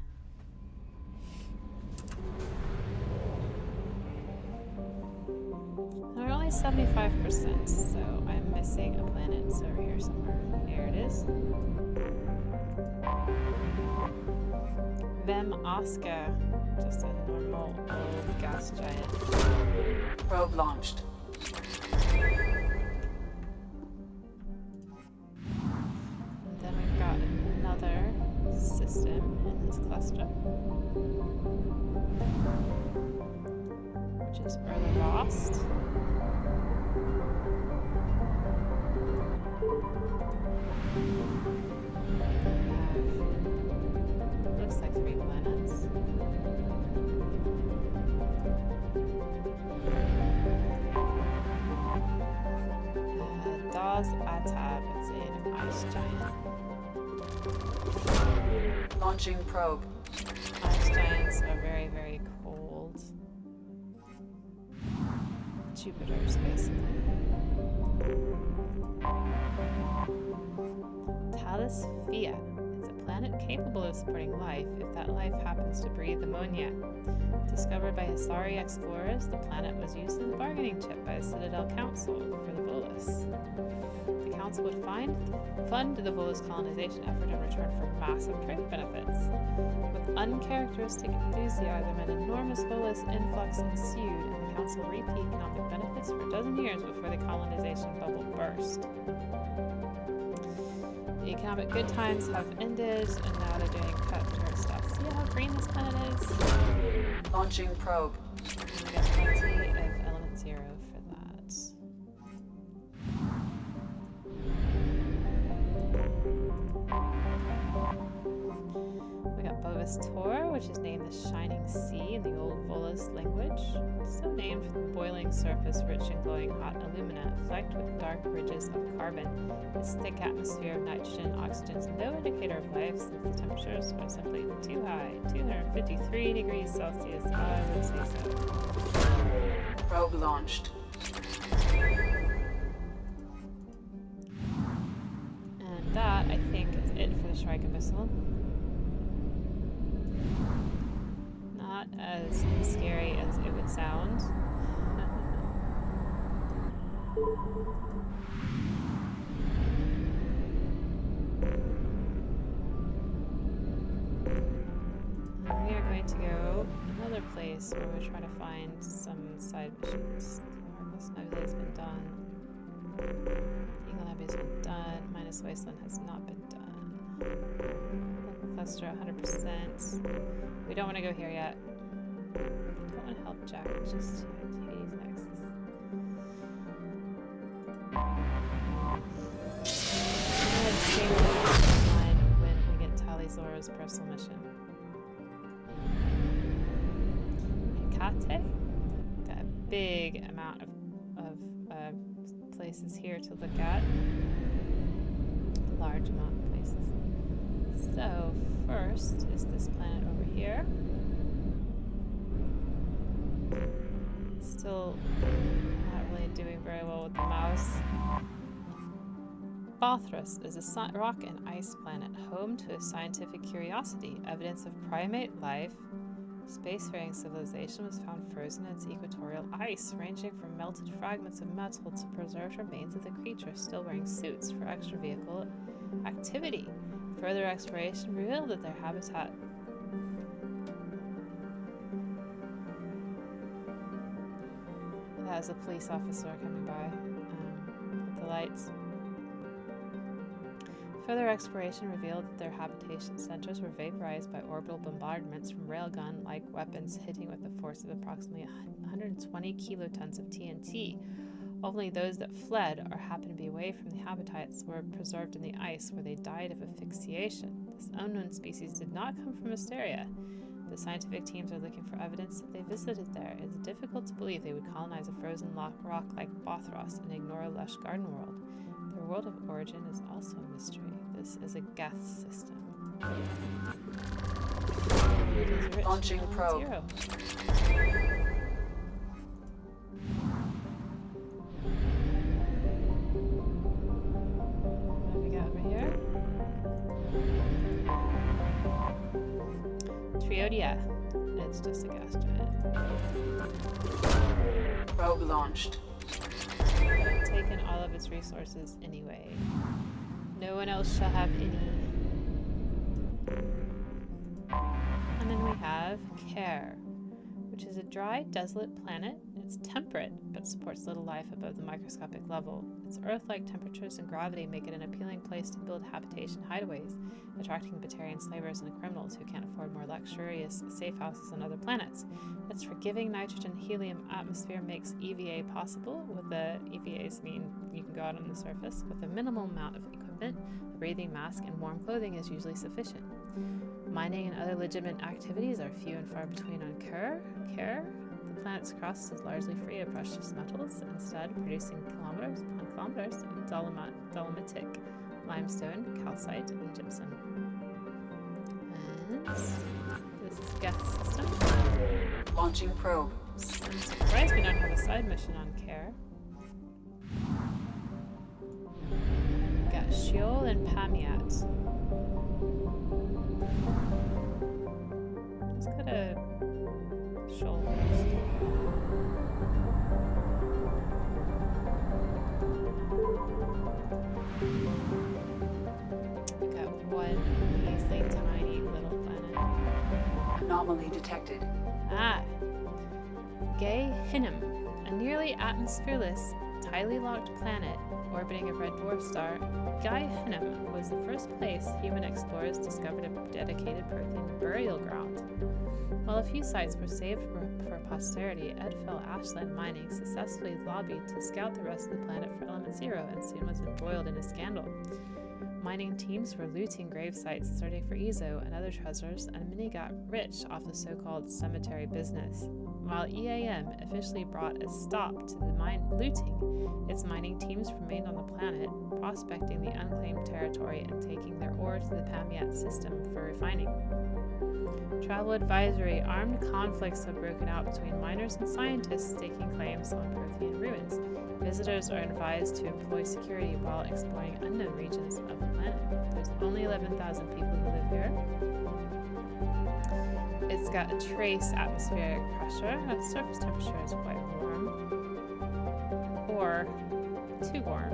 We're only 75%, so I'm missing a planet. It's over here somewhere. Here it is. Vem Oscar. Just a normal old gas giant. Probe launched. And then we've got another system in this cluster, which is Overlord. Looks like 3 planets. Das Atab, it's an ice giant. Launching probe. Ice giants are very, very cold. Jupiters, basically. Talisphia. It's a planet capable of supporting life if that life happens to breathe ammonia. Discovered by Hisari explorers, the planet was used as a bargaining chip by the Citadel Council for the Volus. The Council would fund the Volus colonization effort in return for massive trade benefits. With uncharacteristic enthusiasm, an enormous Volus influx ensued, and the Council reaped the economic benefits for a dozen years before the colonization bubble burst. The economic good times have ended, and now they're doing cut dirt stuff. See how green this planet is? Launching probe. And we got plenty of element 0 for that. We got Bovis Tor, which is named the Shining Sea in the Old Volus language. So named for the boiling surface rich in glowing hot alumina, flecked with dark ridges of carbon. Its thick atmosphere of nitrogen and oxygen is no indicator of life, since the temperatures are simply too high. 253 degrees Celsius, I would say so. Probe launched. And that, I think, is it for the Shrike missile. Not as scary as it would sound. We are going to go another place where we're trying to find some side missions. Marcus Nebula has been done. Eagle Abbey has been done. Minus Wasteland has not been done. Local cluster 100%. We don't want to go here yet. Don't want to help Jack just yet. Hades Nexus. I'm going to save the line when we get Talizora's personal mission. Hecate? Got a big amount of places here to look at. A large amount of places. So, first is this planet over here. Still not really doing very well with the mouse. Bothras is a rock and ice planet, home to a scientific curiosity. Evidence of primate life. Spacefaring civilization was found frozen in its equatorial ice, ranging from melted fragments of metal to preserved remains of the creature still wearing suits for extravehicle activity. Further exploration revealed that their habitat has a police officer coming by with the lights. Further exploration revealed that their habitation centers were vaporized by orbital bombardments from railgun-like weapons hitting with a force of approximately 120 kilotons of TNT. Only those that fled or happened to be away from the habitats were preserved in the ice, where they died of asphyxiation. This unknown species did not come from Asteria. The scientific teams are looking for evidence that they visited there. It is difficult to believe they would colonize a frozen rock like Bothros and ignore a lush garden world. Their world of origin is also a mystery. This is a Geth system. It is rich Launching in probe. zero. What do we got over here? Triodia. It's just a gas giant. Probe launched. But I've taken all of its resources anyway. No one else shall have any. And then we have Care, which is a dry, desolate planet. It's temperate, but supports little life above the microscopic level. Its Earth-like temperatures and gravity make it an appealing place to build habitation hideaways, attracting Batarian slavers and criminals who can't afford more luxurious safe houses on other planets. Its forgiving nitrogen-helium atmosphere makes EVA possible. With the EVAs mean you can go out on the surface. With a minimal amount of equipment, a breathing mask and warm clothing is usually sufficient. Mining and other legitimate activities are few and far between on Care. The planet's crust is largely free of precious metals, instead producing kilometers upon kilometers of dolomitic, limestone, calcite, and gypsum. And this is Geth system. Launching probe. I'm surprised we don't have a side mission on Care. We got Sheol and Pamiat. Let's go to Sheol first. We got one measly tiny little planet. Anomaly detected. Ah, Gay Hinnom, a nearly atmosphereless, tightly locked planet orbiting a red dwarf star. Gay Hinnom was the first place human explorers discovered a dedicated Prothean burial ground. While a few sites were saved for posterity, Edfell Ashland Mining successfully lobbied to scout the rest of the planet for Element Zero and soon was embroiled in a scandal. Mining teams were looting grave sites, searching for Ezo and other treasures, and many got rich off the so-called cemetery business. While EAM officially brought a stop to the mine looting, its mining teams remained on the planet, prospecting the unclaimed territory and taking their ore to the Pamiat system for refining. Travel advisory: armed conflicts have broken out between miners and scientists staking claims on Prothean ruins. Visitors are advised to employ security while exploring unknown regions of the planet. There's only 11,000 people who live here. It's got a trace atmospheric pressure. The surface temperature is quite warm. Or too warm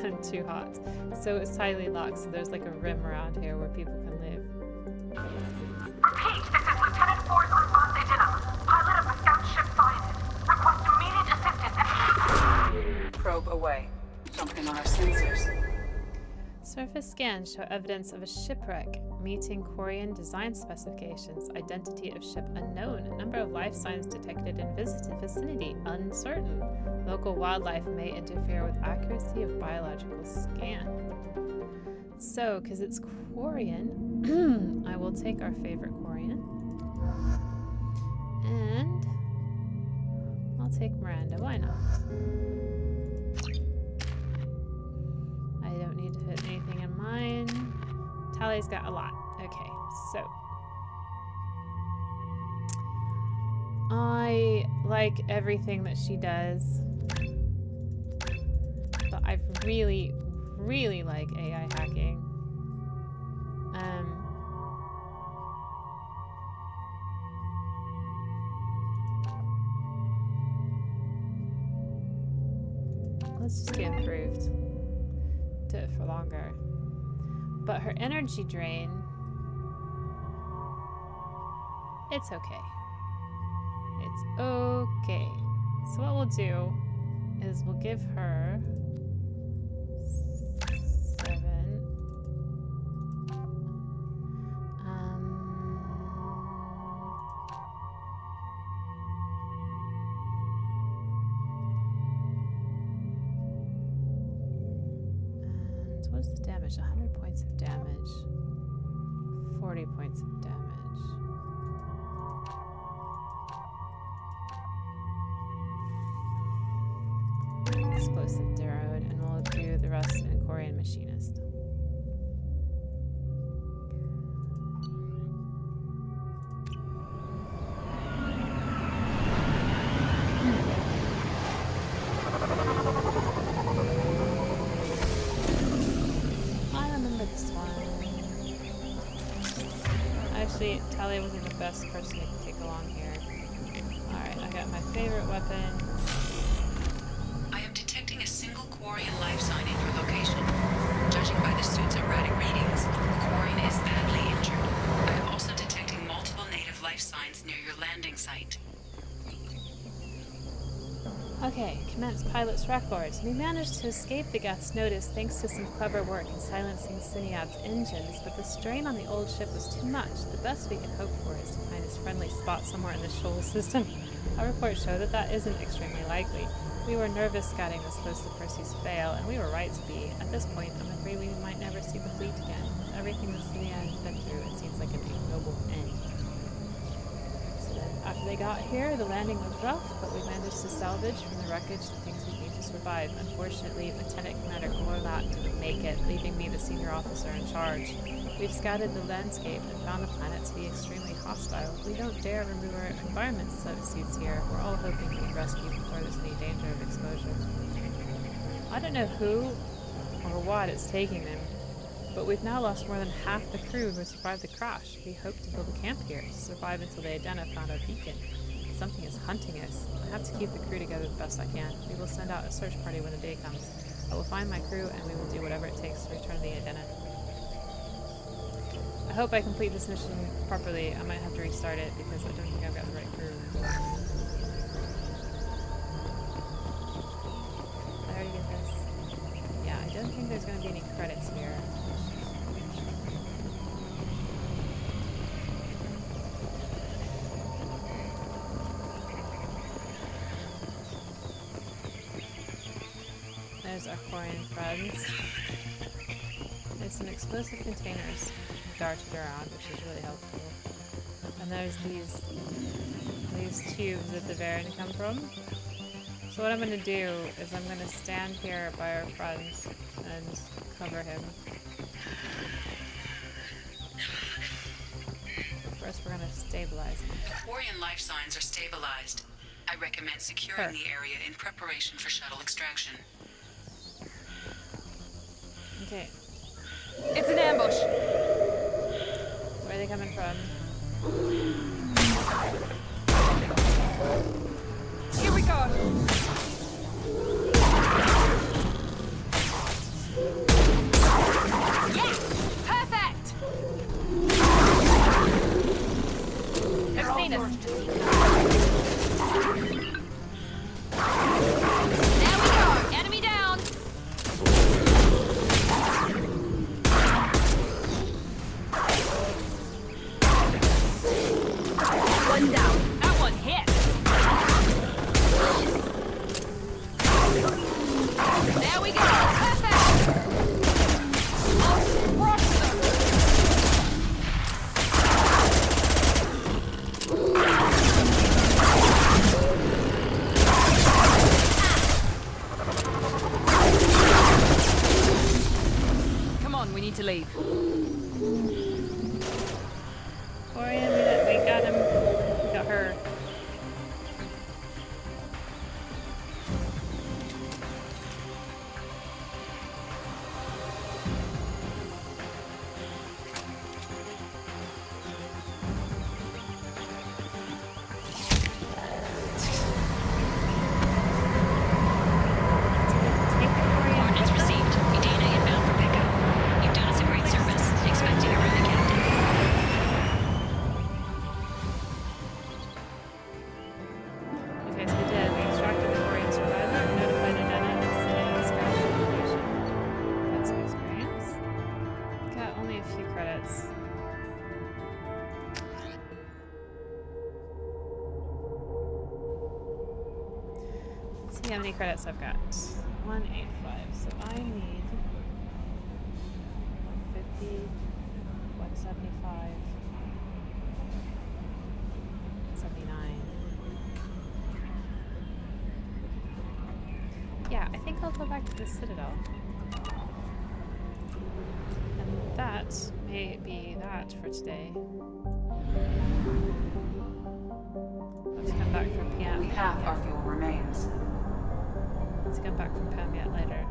and too hot. So it's tightly locked, so there's like a rim around here where people can live. Repeat, this is Lieutenant Force on Boston Dinham. something on our sensors. Surface scans show evidence of a shipwreck, meeting Quarian design specifications. Identity of ship unknown. Number of life signs detected in vicinity uncertain. Local wildlife may interfere with accuracy of biological scan. So, because it's Quarian, I will take our favorite Quarian. And I'll take Miranda. Why not? I don't need to put anything in mine. Tally's got a lot. Okay, so I like everything that she does, but I really, really like AI hacking. Let's just get improved. Do it for longer. But her energy drain, it's okay. It's okay. So what we'll do is we'll give her 7. What's the damage? 100 points of damage. 40 points of damage. Explosive Darrowed, and we'll do the rest in Quarian Machinist. Actually, Tally wasn't the best person to take along here. Alright, I got my favorite weapon. I am detecting a single Quarian life sign in your location. Judging by the suit's erratic readings, the Quarian is badly injured. I am also detecting multiple native life signs near your landing site. Okay, commence pilot's records. We managed to escape the Geth's notice thanks to some clever work in silencing Syniad's engines, but the strain on the old ship was too much. The best we can hope for is to find its friendly spot somewhere in the shoal system. Our reports show that isn't extremely likely. We were nervous scouting this close to Percy's fail, and we were right to be. At this point, I'm afraid we might never see the fleet again. With everything that Syniad has been through, it seems like an ignoble end. After they got here, the landing was rough, but we managed to salvage from the wreckage the things we need to survive. Unfortunately, Lieutenant Commander Overlord didn't make it, leaving me the senior officer in charge. We've scouted the landscape and found the planet to be extremely hostile. We don't dare remove our environment suits here. We're all hoping to be rescued before there's any danger of exposure. I don't know who or what is taking them, but we've now lost more than half the crew who survived the crash. We hope to build a camp here to survive until the Adena found our beacon. Something is hunting us. I have to keep the crew together the best I can. We will send out a search party when the day comes. I will find my crew and we will do whatever it takes to return the Adena. I hope I complete this mission properly. I might have to restart it because I don't think I've got the right crew. I already get this. Yeah, I don't think there's going to be any credits here. There's our Quarian friends. There's some explosive containers darted around, which is really helpful. And there's these tubes that the Varen come from. So what I'm going to do is I'm going to stand here by our friends and cover him. First we're going to stabilize him. Quarian life signs are stabilized. I recommend securing the area in preparation for shuttle extraction. Okay. It's an ambush! Where are they coming from? Here we go! Yes! Perfect! They've seen us. There we go! Enemy down! see how many credits I've got. 185. So I need 150, 175, 79. Yeah, I think I'll go back to the Citadel. And that may be that for today. Let's come back from PM. We have our fuel remains. Let's come back from PM yet later.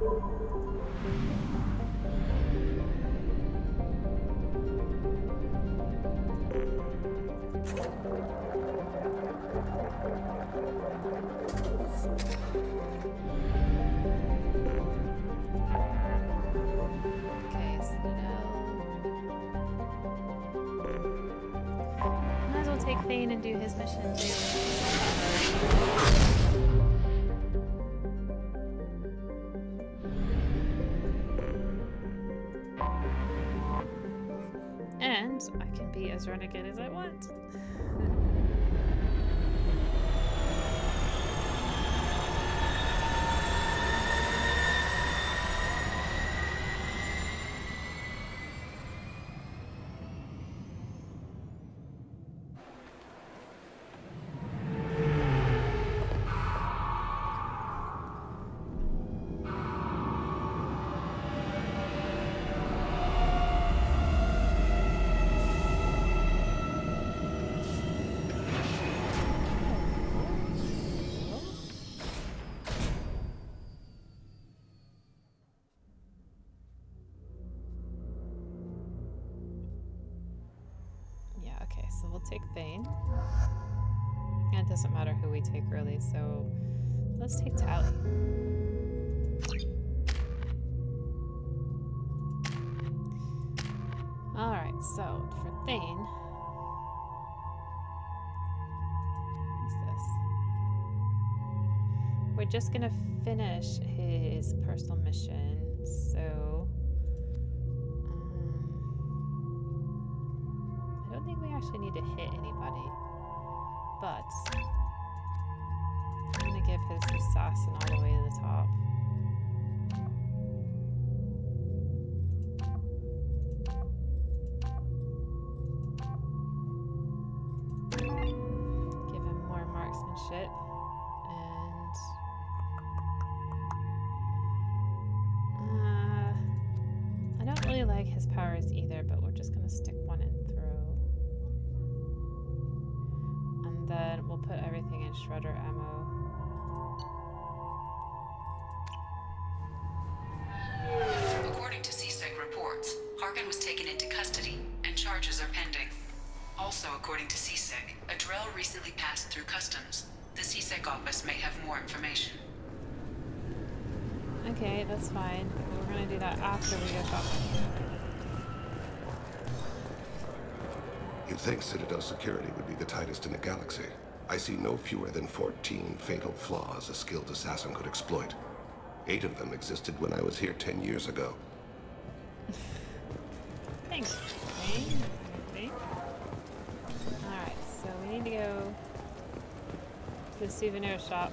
Okay, Citadel. Might as well take Thane and do his mission too. And I can be as renegade as I want. So we'll take Thane. And it doesn't matter who we take really, so let's take Tally. Alright, so for Thane, what's this? We're just gonna finish his personal mission, so I don't think we actually need to hit anybody, but I'm gonna give his assassin all the way to the top. Give him more marksmanship, and I don't really like his powers either, but we're just gonna stick one in throw. And then we'll put everything in shredder ammo. According to CSEC reports, Harkin was taken into custody and charges are pending. Also, according to CSEC, a Drell recently passed through customs. The CSEC office may have more information. Okay, that's fine. We're gonna do that after we go shopping. You'd think Citadel security would be the tightest in the galaxy. I see no fewer than 14 fatal flaws a skilled assassin could exploit. 8 of them existed when I was here 10 years ago. Thanks. Alright, so we need to go to the souvenir shop.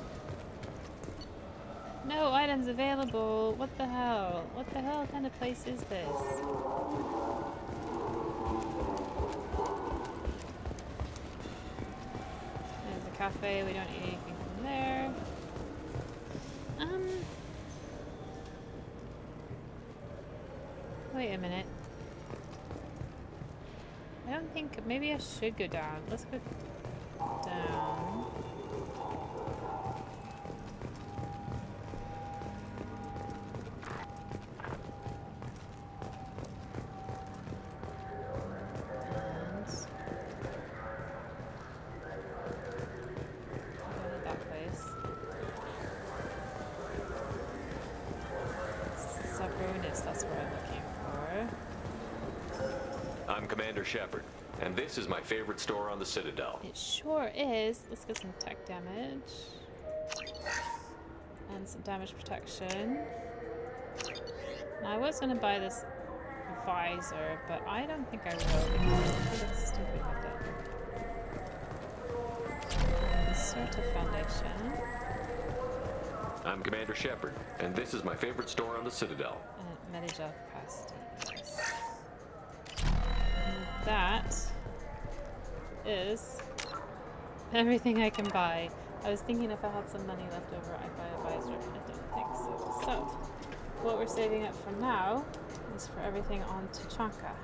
No items available! What the hell? What the hell kind of place is this? There's a cafe, we don't need anything from there. Wait a minute. I don't think, maybe I should go down. Let's go down. Shepard, and this is my favorite store on the Citadel. It sure is. Let's get some tech damage and some damage protection. Now, I was going to buy this visor, but I don't think I will because I look stupid with it. Insert a foundation. I'm Commander Shepard, and this is my favorite store on the Citadel. Metagel capacity. Yes. And that is everything I can buy. I was thinking if I had some money left over, I'd buy a visor. I don't think so. So, what we're saving up for now is for everything on Tuchanka.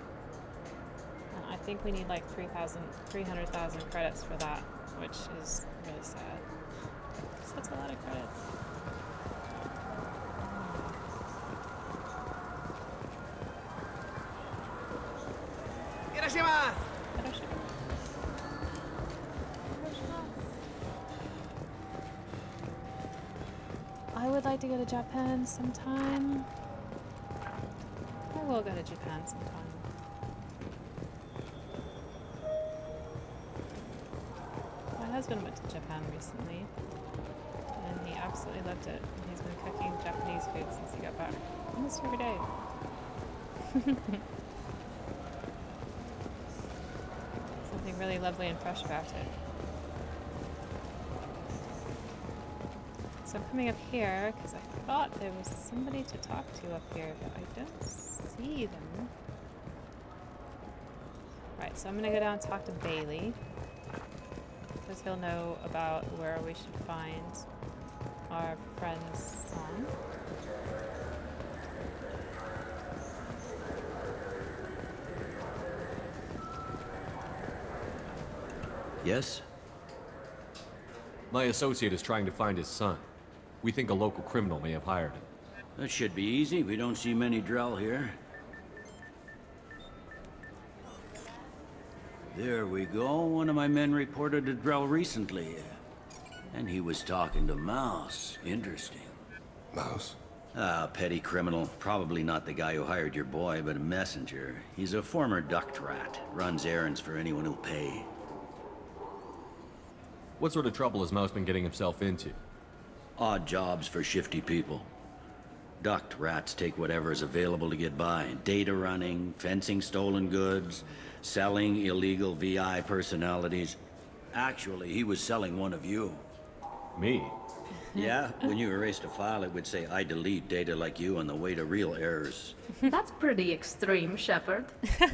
And I think we need like 300,000 credits for that, which is really sad. So that's a lot of credits. I would like to go to Japan sometime. I will go to Japan sometime. My husband went to Japan recently, and he absolutely loved it. He's been cooking Japanese food since he got back. Almost every day. Something really lovely and fresh about it. So I'm coming up here because I thought there was somebody to talk to up here, but I don't see them. Right, so I'm gonna go down and talk to Bailey, because he'll know about where we should find our friend's son. Yes? My associate is trying to find his son. We think a local criminal may have hired him. That should be easy. We don't see many Drell here. There we go. One of my men reported a Drell recently. And he was talking to Mouse. Interesting. Mouse? Ah, petty criminal. Probably not the guy who hired your boy, but a messenger. He's a former duct rat. Runs errands for anyone who'll pay. What sort of trouble has Mouse been getting himself into? Odd jobs for shifty people. Duct rats take whatever is available to get by. Data running, fencing stolen goods, selling illegal VI personalities. Actually, he was selling one of you. Me? Yeah, when you erased a file, it would say, I delete data like you on the way to real errors. That's pretty extreme, Shepard.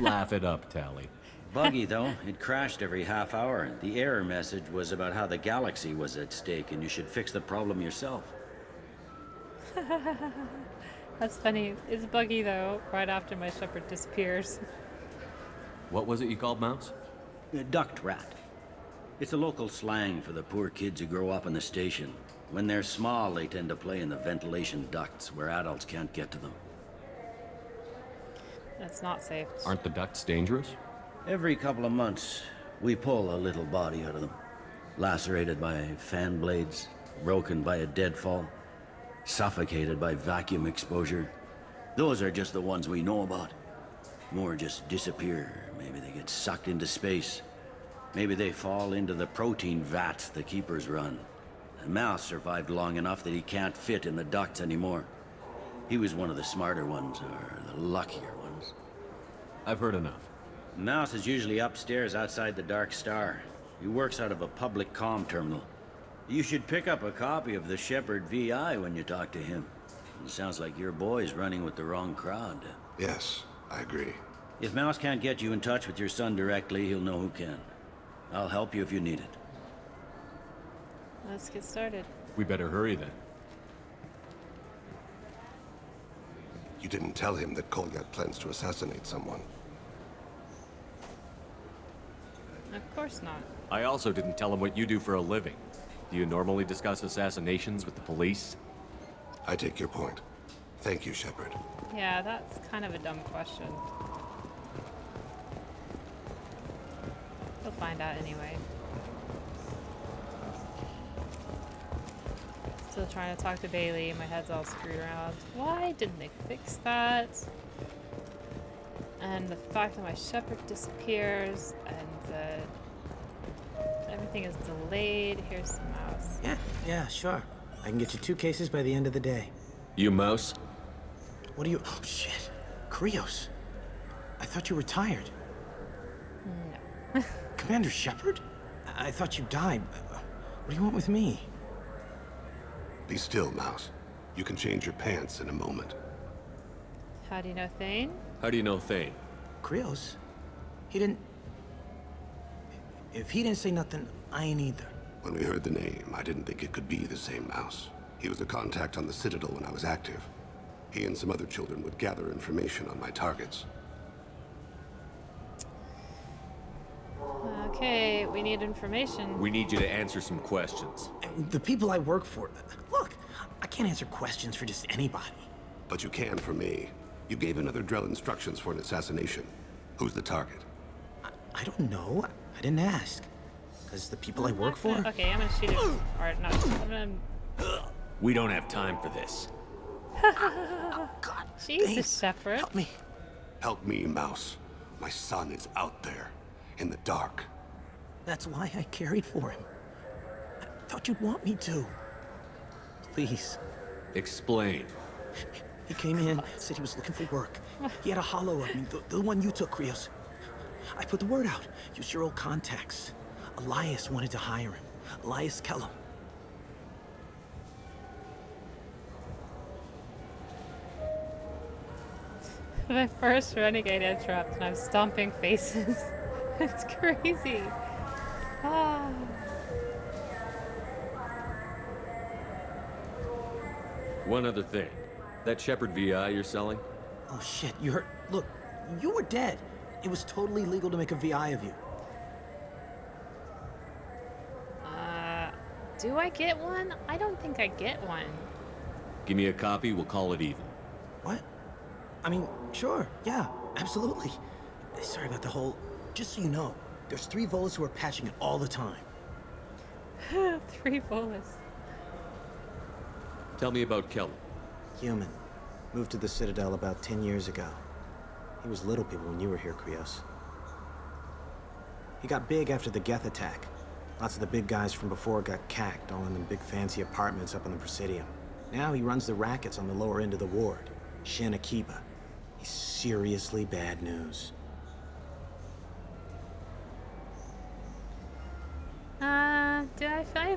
Laugh it up, Tally. Buggy, though. It crashed every half hour. The error message was about how the galaxy was at stake and you should fix the problem yourself. That's funny. It's buggy, though, right after my Shepard disappears. What was it you called Mouse? A duct rat. It's a local slang for the poor kids who grow up in the station. When they're small, they tend to play in the ventilation ducts where adults can't get to them. That's not safe. Aren't the ducts dangerous? Every couple of months, we pull a little body out of them. Lacerated by fan blades, broken by a deadfall, suffocated by vacuum exposure. Those are just the ones we know about. More just disappear. Maybe they get sucked into space. Maybe they fall into the protein vats the keepers run. And Mouse survived long enough that he can't fit in the ducts anymore. He was one of the smarter ones, or the luckier ones. I've heard enough. Mouse is usually upstairs outside the Dark Star. He works out of a public comm terminal. You should pick up a copy of the Shepard VI when you talk to him. It sounds like your boy's running with the wrong crowd. Yes, I agree. If Mouse can't get you in touch with your son directly, he'll know who can. I'll help you if you need it. Let's get started. We better hurry then. You didn't tell him that Kolyat plans to assassinate someone. Of course not. I also didn't tell him what you do for a living. Do you normally discuss assassinations with the police? I take your point. Thank you, Shepard. Yeah, that's kind of a dumb question. He'll find out anyway. Still trying to talk to Bailey. My head's all screwed around. Why didn't they fix that? And the fact that my Shepard disappears and everything is delayed. Here's the Mouse. Yeah, sure. I can get you 2 cases by the end of the day. You Mouse? What are you... Oh, shit. Krios. I thought you were retired. No. Commander Shepard? I thought you died. What do you want with me? Be still, Mouse. You can change your pants in a moment. How do you know Thane? How do you know Thane? Krios? He didn't... If he didn't say nothing, I ain't either. When we heard the name, I didn't think it could be the same Mouse. He was a contact on the Citadel when I was active. He and some other children would gather information on my targets. Okay, we need information. We need you to answer some questions. The people I work for... Look, I can't answer questions for just anybody. But you can for me. You gave another Drell instructions for an assassination. Who's the target? I don't know. I didn't ask. Because the people I work for... Okay, I'm gonna shoot him. Or not. I'm gonna... We don't have time for this. God, Jesus, Shepard. Help me. Help me, Mouse. My son is out there, in the dark. That's why I carried for him. I thought you'd want me to. Please. Explain. He came in, said he was looking for work. He had a hollow of me, the one you took, Krios. I put the word out. Used your old contacts. Elias wanted to hire him. Elias Kellum. My first renegade interrupt and I'm stomping faces. It's crazy. Ah. One other thing. That Shepard VI you're selling? Oh shit, you heard... Look, you were dead. It was totally legal to make a VI of you. Do I get one? I don't think I get one. Give me a copy, we'll call it even. What? I mean, sure, yeah, absolutely. Sorry about the whole... Just so you know, there's 3 Volus who are patching it all the time. 3 Volus. Tell me about Kellum. Human. Moved to the Citadel about 10 years ago. He was little people when you were here, Krios. He got big after the Geth attack. Lots of the big guys from before got cacked, all in them big fancy apartments up in the Presidium. Now he runs the rackets on the lower end of the ward, Shin Akiba. He's seriously bad news. I'm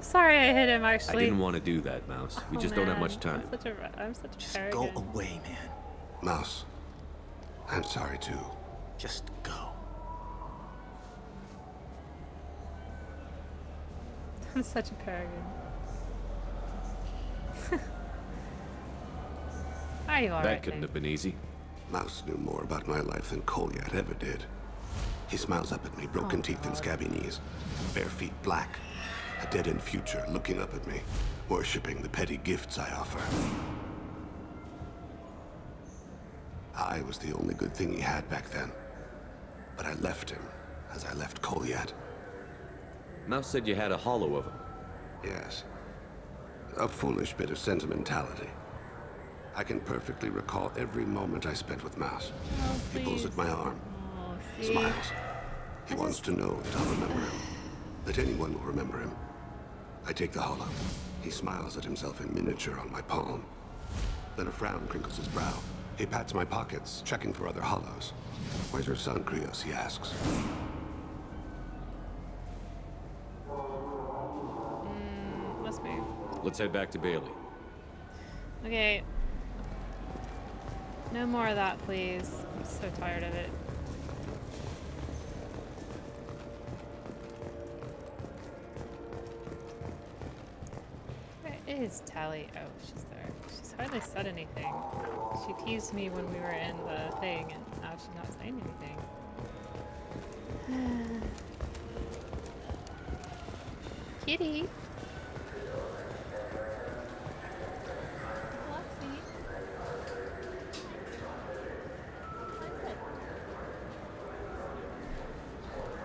sorry I hit him, actually. I didn't want to do that, Mouse. We just don't have much time. I'm such a Just arrogant. go away, man. Mouse, I'm sorry too. Just go. I'm such a paragon. Are you alright? That couldn't have been easy. Mouse knew more about my life than Kolyat ever did. He smiles up at me, broken teeth and scabby knees, bare feet black, a dead-end future looking up at me, worshipping the petty gifts I offer. I was the only good thing he had back then, but I left him as I left Kolyat. Mouse said you had a hollow of him. Yes. A foolish bit of sentimentality. I can perfectly recall every moment I spent with Mouse. He pulls at my arm, smiles. He wants to know that I'll remember him, that anyone will remember him. I take the hollow. He smiles at himself in miniature on my palm. Then a frown crinkles his brow. He pats my pockets, checking for other hollows. Where's your son, Krios? He asks. Let's move. Let's head back to Bailey. Okay. No more of that, please. I'm so tired of it. Where is Tally? Oh, she's there. She's hardly said anything. She teased me when we were in the thing, and now she's not saying anything. Kitty.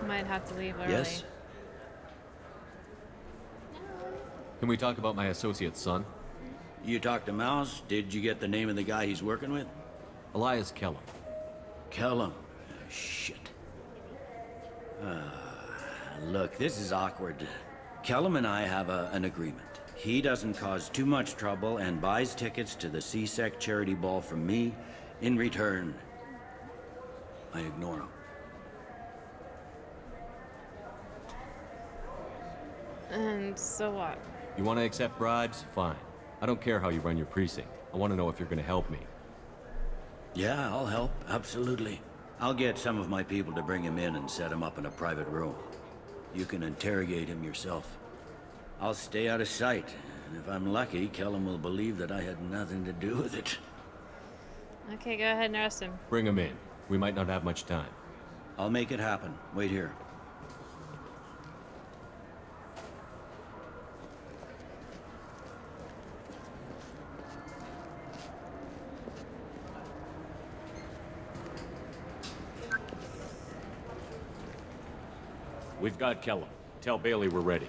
Might have to leave early. Yes? Can we talk about my associate's son? You talked to Mouse? Did you get the name of the guy he's working with? Elias Kellum. Kellum? Shit. Look, this is awkward. Kellum and I have an agreement. He doesn't cause too much trouble and buys tickets to the CSEC charity ball from me. In return, I ignore him. And so what? You want to accept bribes? Fine. I don't care how you run your precinct. I want to know if you're gonna help me. Yeah, I'll help, absolutely. I'll get some of my people to bring him in and set him up in a private room. You can interrogate him yourself. I'll stay out of sight, and if I'm lucky, Kellum will believe that I had nothing to do with it. Okay, go ahead and arrest him. Bring him in. We might not have much time. I'll make it happen. Wait here. We've got Kellum. Tell Bailey we're ready.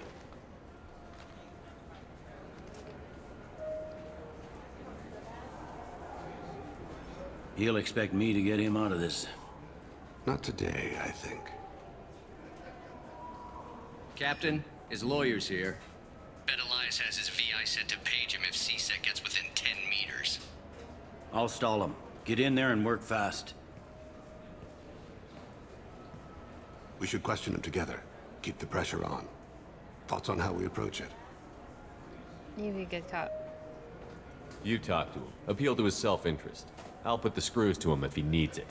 He'll expect me to get him out of this. Not today, I think. Captain, his lawyer's here. Bet Elias has his VI set to page him if CSEC gets within 10 meters. I'll stall him. Get in there and work fast. We should question him together. Keep the pressure on. Thoughts on how we approach it? You be a good cop. You talk to him. Appeal to his self-interest. I'll put the screws to him if he needs it.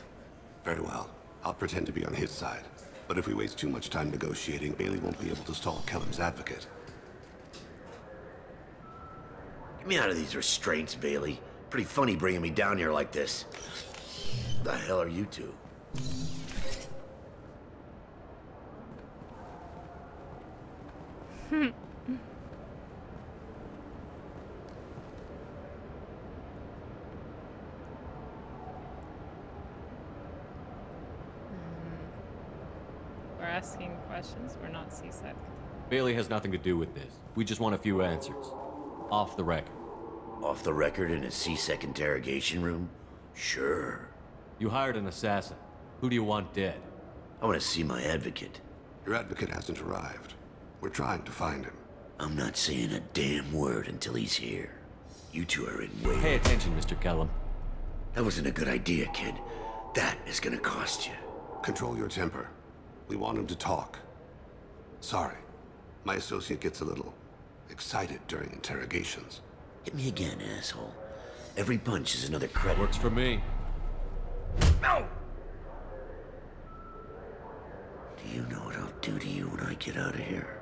Very well. I'll pretend to be on his side. But if we waste too much time negotiating, Bailey won't be able to stall Kellum's advocate. Get me out of these restraints, Bailey. Pretty funny bringing me down here like this. The hell are you two? We're asking questions. We're not CSEC. Bailey has nothing to do with this. We just want a few answers. Off the record. Off the record in a CSEC interrogation room? Sure. You hired an assassin. Who do you want dead? I want to see my advocate. Your advocate hasn't arrived. We're trying to find him. I'm not saying a damn word until he's here. You two are in way. Pay attention, Mr. Kellum. That wasn't a good idea, kid. That is gonna cost you. Control your temper. We want him to talk. Sorry. My associate gets a little excited during interrogations. Hit me again, asshole. Every punch is another credit. Works for me. No! Do you know what I'll do to you when I get out of here?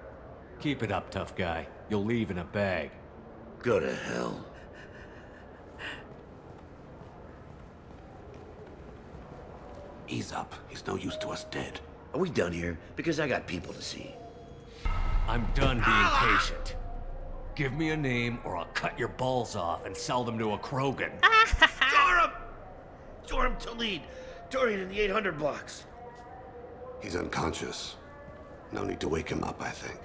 Keep it up, tough guy. You'll leave in a bag. Go to hell. Ease up. He's no use to us dead. Are we done here? Because I got people to see. I'm done being patient. Give me a name or I'll cut your balls off and sell them to a Krogan. Joram! Joram Talid. Dorian in the 800 blocks. He's unconscious. No need to wake him up, I think.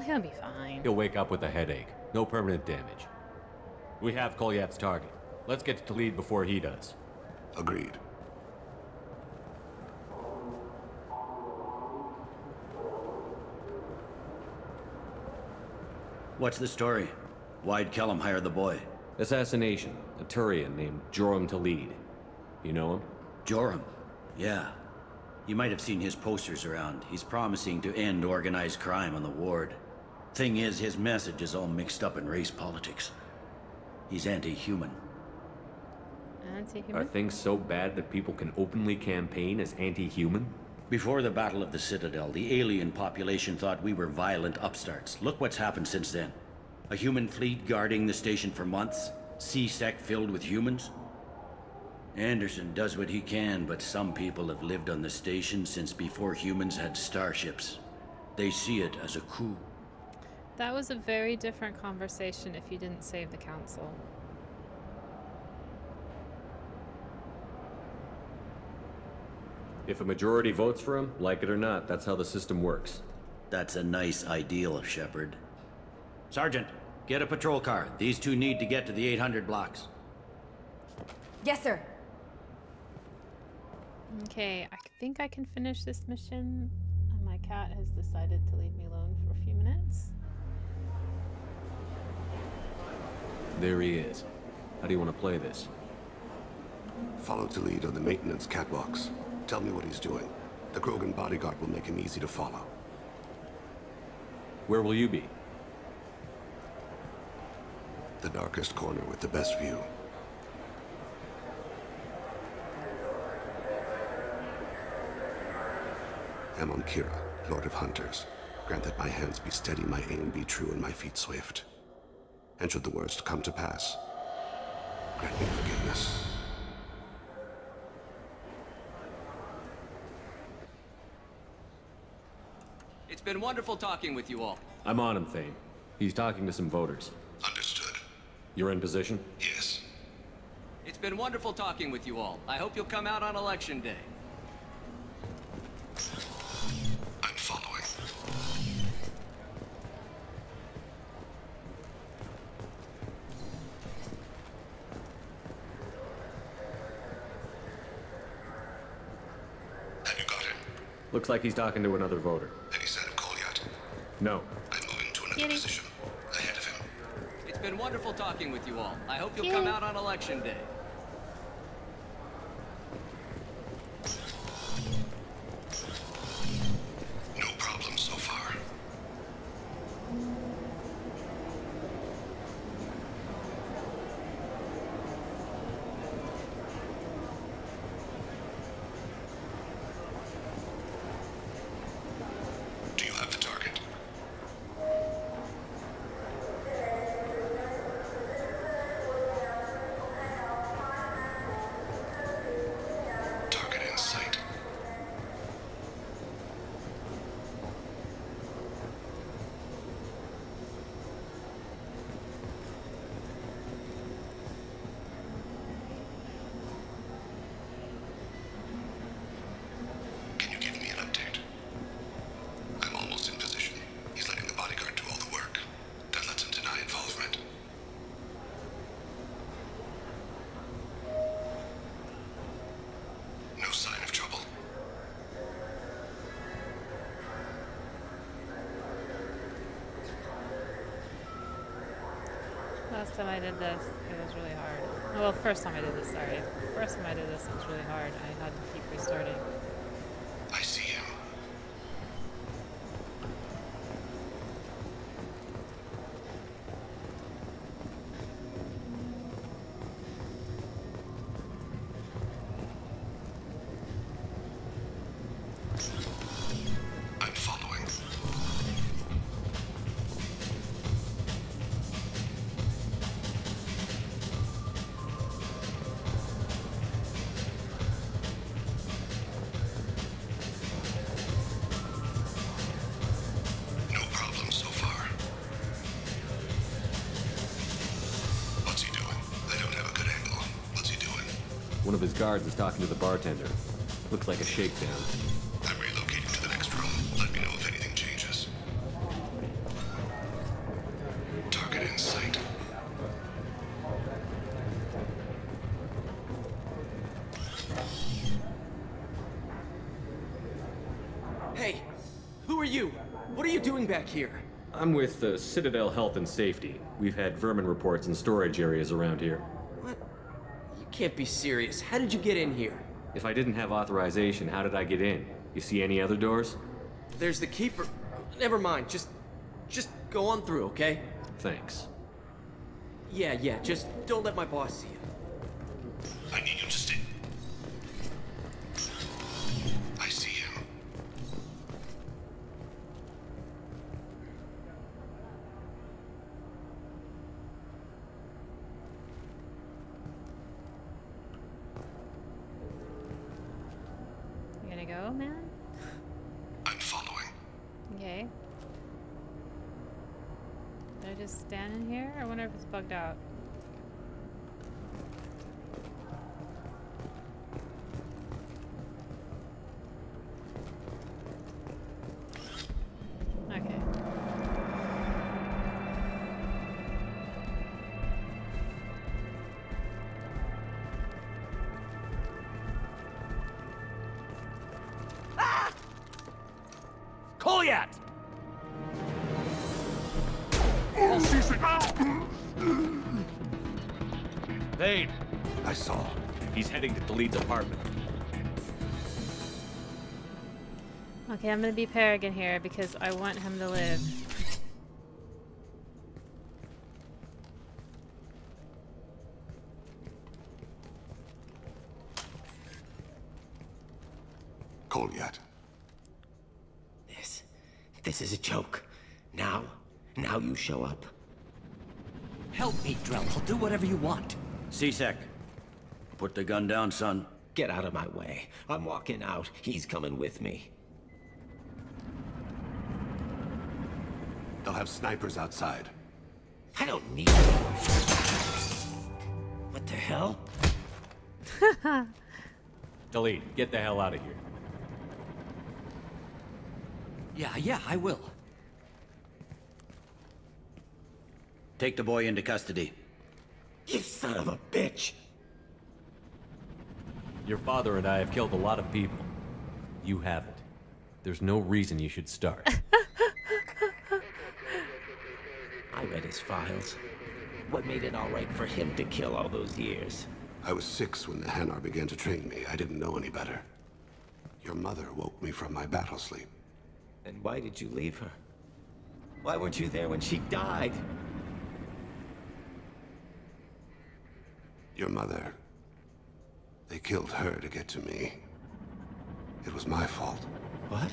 He'll be fine. He'll wake up with a headache. No permanent damage. We have Kolyat's target. Let's get to Talid before he does. Agreed. What's the story? Why'd Kellum hire the boy? Assassination. A Turian named Joram Talid. You know him? Joram? Yeah. You might have seen his posters around. He's promising to end organized crime on the ward. Thing is, his message is all mixed up in race politics. He's anti-human. Anti-human? Are things so bad that people can openly campaign as anti-human? Before the Battle of the Citadel, the alien population thought we were violent upstarts. Look what's happened since then. A human fleet guarding the station for months. CSEC filled with humans. Anderson does what he can, but some people have lived on the station since before humans had starships. They see it as a coup. That was a very different conversation if you didn't save the council. If a majority votes for him, like it or not, that's how the system works. That's a nice ideal, Shepard. Sergeant, get a patrol car. These two need to get to the 800 blocks. Yes, sir. Okay, I think I can finish this mission. My cat has decided to leave me alone for a few minutes. There he is. How do you want to play this? Follow Talid on the maintenance catwalks. Tell me what he's doing. The Krogan bodyguard will make him easy to follow. Where will you be? The darkest corner with the best view. Amon Kira, Lord of Hunters. Grant that my hands be steady, my aim be true, and my feet swift. And should the worst come to pass, grant me forgiveness. It's been wonderful talking with you all. I'm on him, Thane. He's talking to some voters. Understood. You're in position? Yes. It's been wonderful talking with you all. I hope you'll come out on Election Day. I'm following. Have you got him? Looks like he's talking to another voter. Any sign of call yet? No. I'm moving to another position. Ahead of him. It's been wonderful talking with you all. I hope you'll come out on Election Day. No problem so far. Do you have the target? Target in sight. Can you give me an update? I'm almost in position. He's letting the bodyguard do all the work. That lets him deny involvement. No sign of trouble. Last time I did this, it was really hard. Well, first time I did this, sorry. First time I did this, it was really hard. I had to keep restarting. I see him. I'm following. No problem so far. What's he doing? I don't have a good angle. What's he doing? One of his guards is talking to the bartender. Looks like a shakedown. I'm relocating to the next room. Let me know if anything changes. Target in sight. Hey, who are you? What are you doing back here? I'm with the Citadel Health and Safety. We've had vermin reports in storage areas around here. What? You can't be serious. How did you get in here? If I didn't have authorization, how did I get in? You see any other doors? There's the keeper. Never mind. Just go on through, okay? Thanks. Yeah, just don't let my boss see you. I need you to stay. I see him. You gonna go, man? I'm following. Okay. Did I just stand in here? I wonder if it's bugged out. Okay. Kolyat! Thane! I saw. He's heading to the lead's apartment. Okay, I'm gonna be Peregrine here because I want him to live. Kolyat. This is a joke. Now you show up. Help me, Drell. I'll do whatever you want. C-Sec, put the gun down, son. Get out of my way. I'm walking out. He's coming with me. They'll have snipers outside. I don't need them. What the hell? Delete. Get the hell out of here. Yeah, I will. Take the boy into custody. You son of a bitch! Your father and I have killed a lot of people. You haven't. There's no reason you should start. I read his files. What made it all right for him to kill all those years? I was 6 when the Hanar began to train me. I didn't know any better. Your mother woke me from my battle sleep. Then why did you leave her? Why weren't you there when she died? Your mother... They killed her to get to me. It was my fault. What?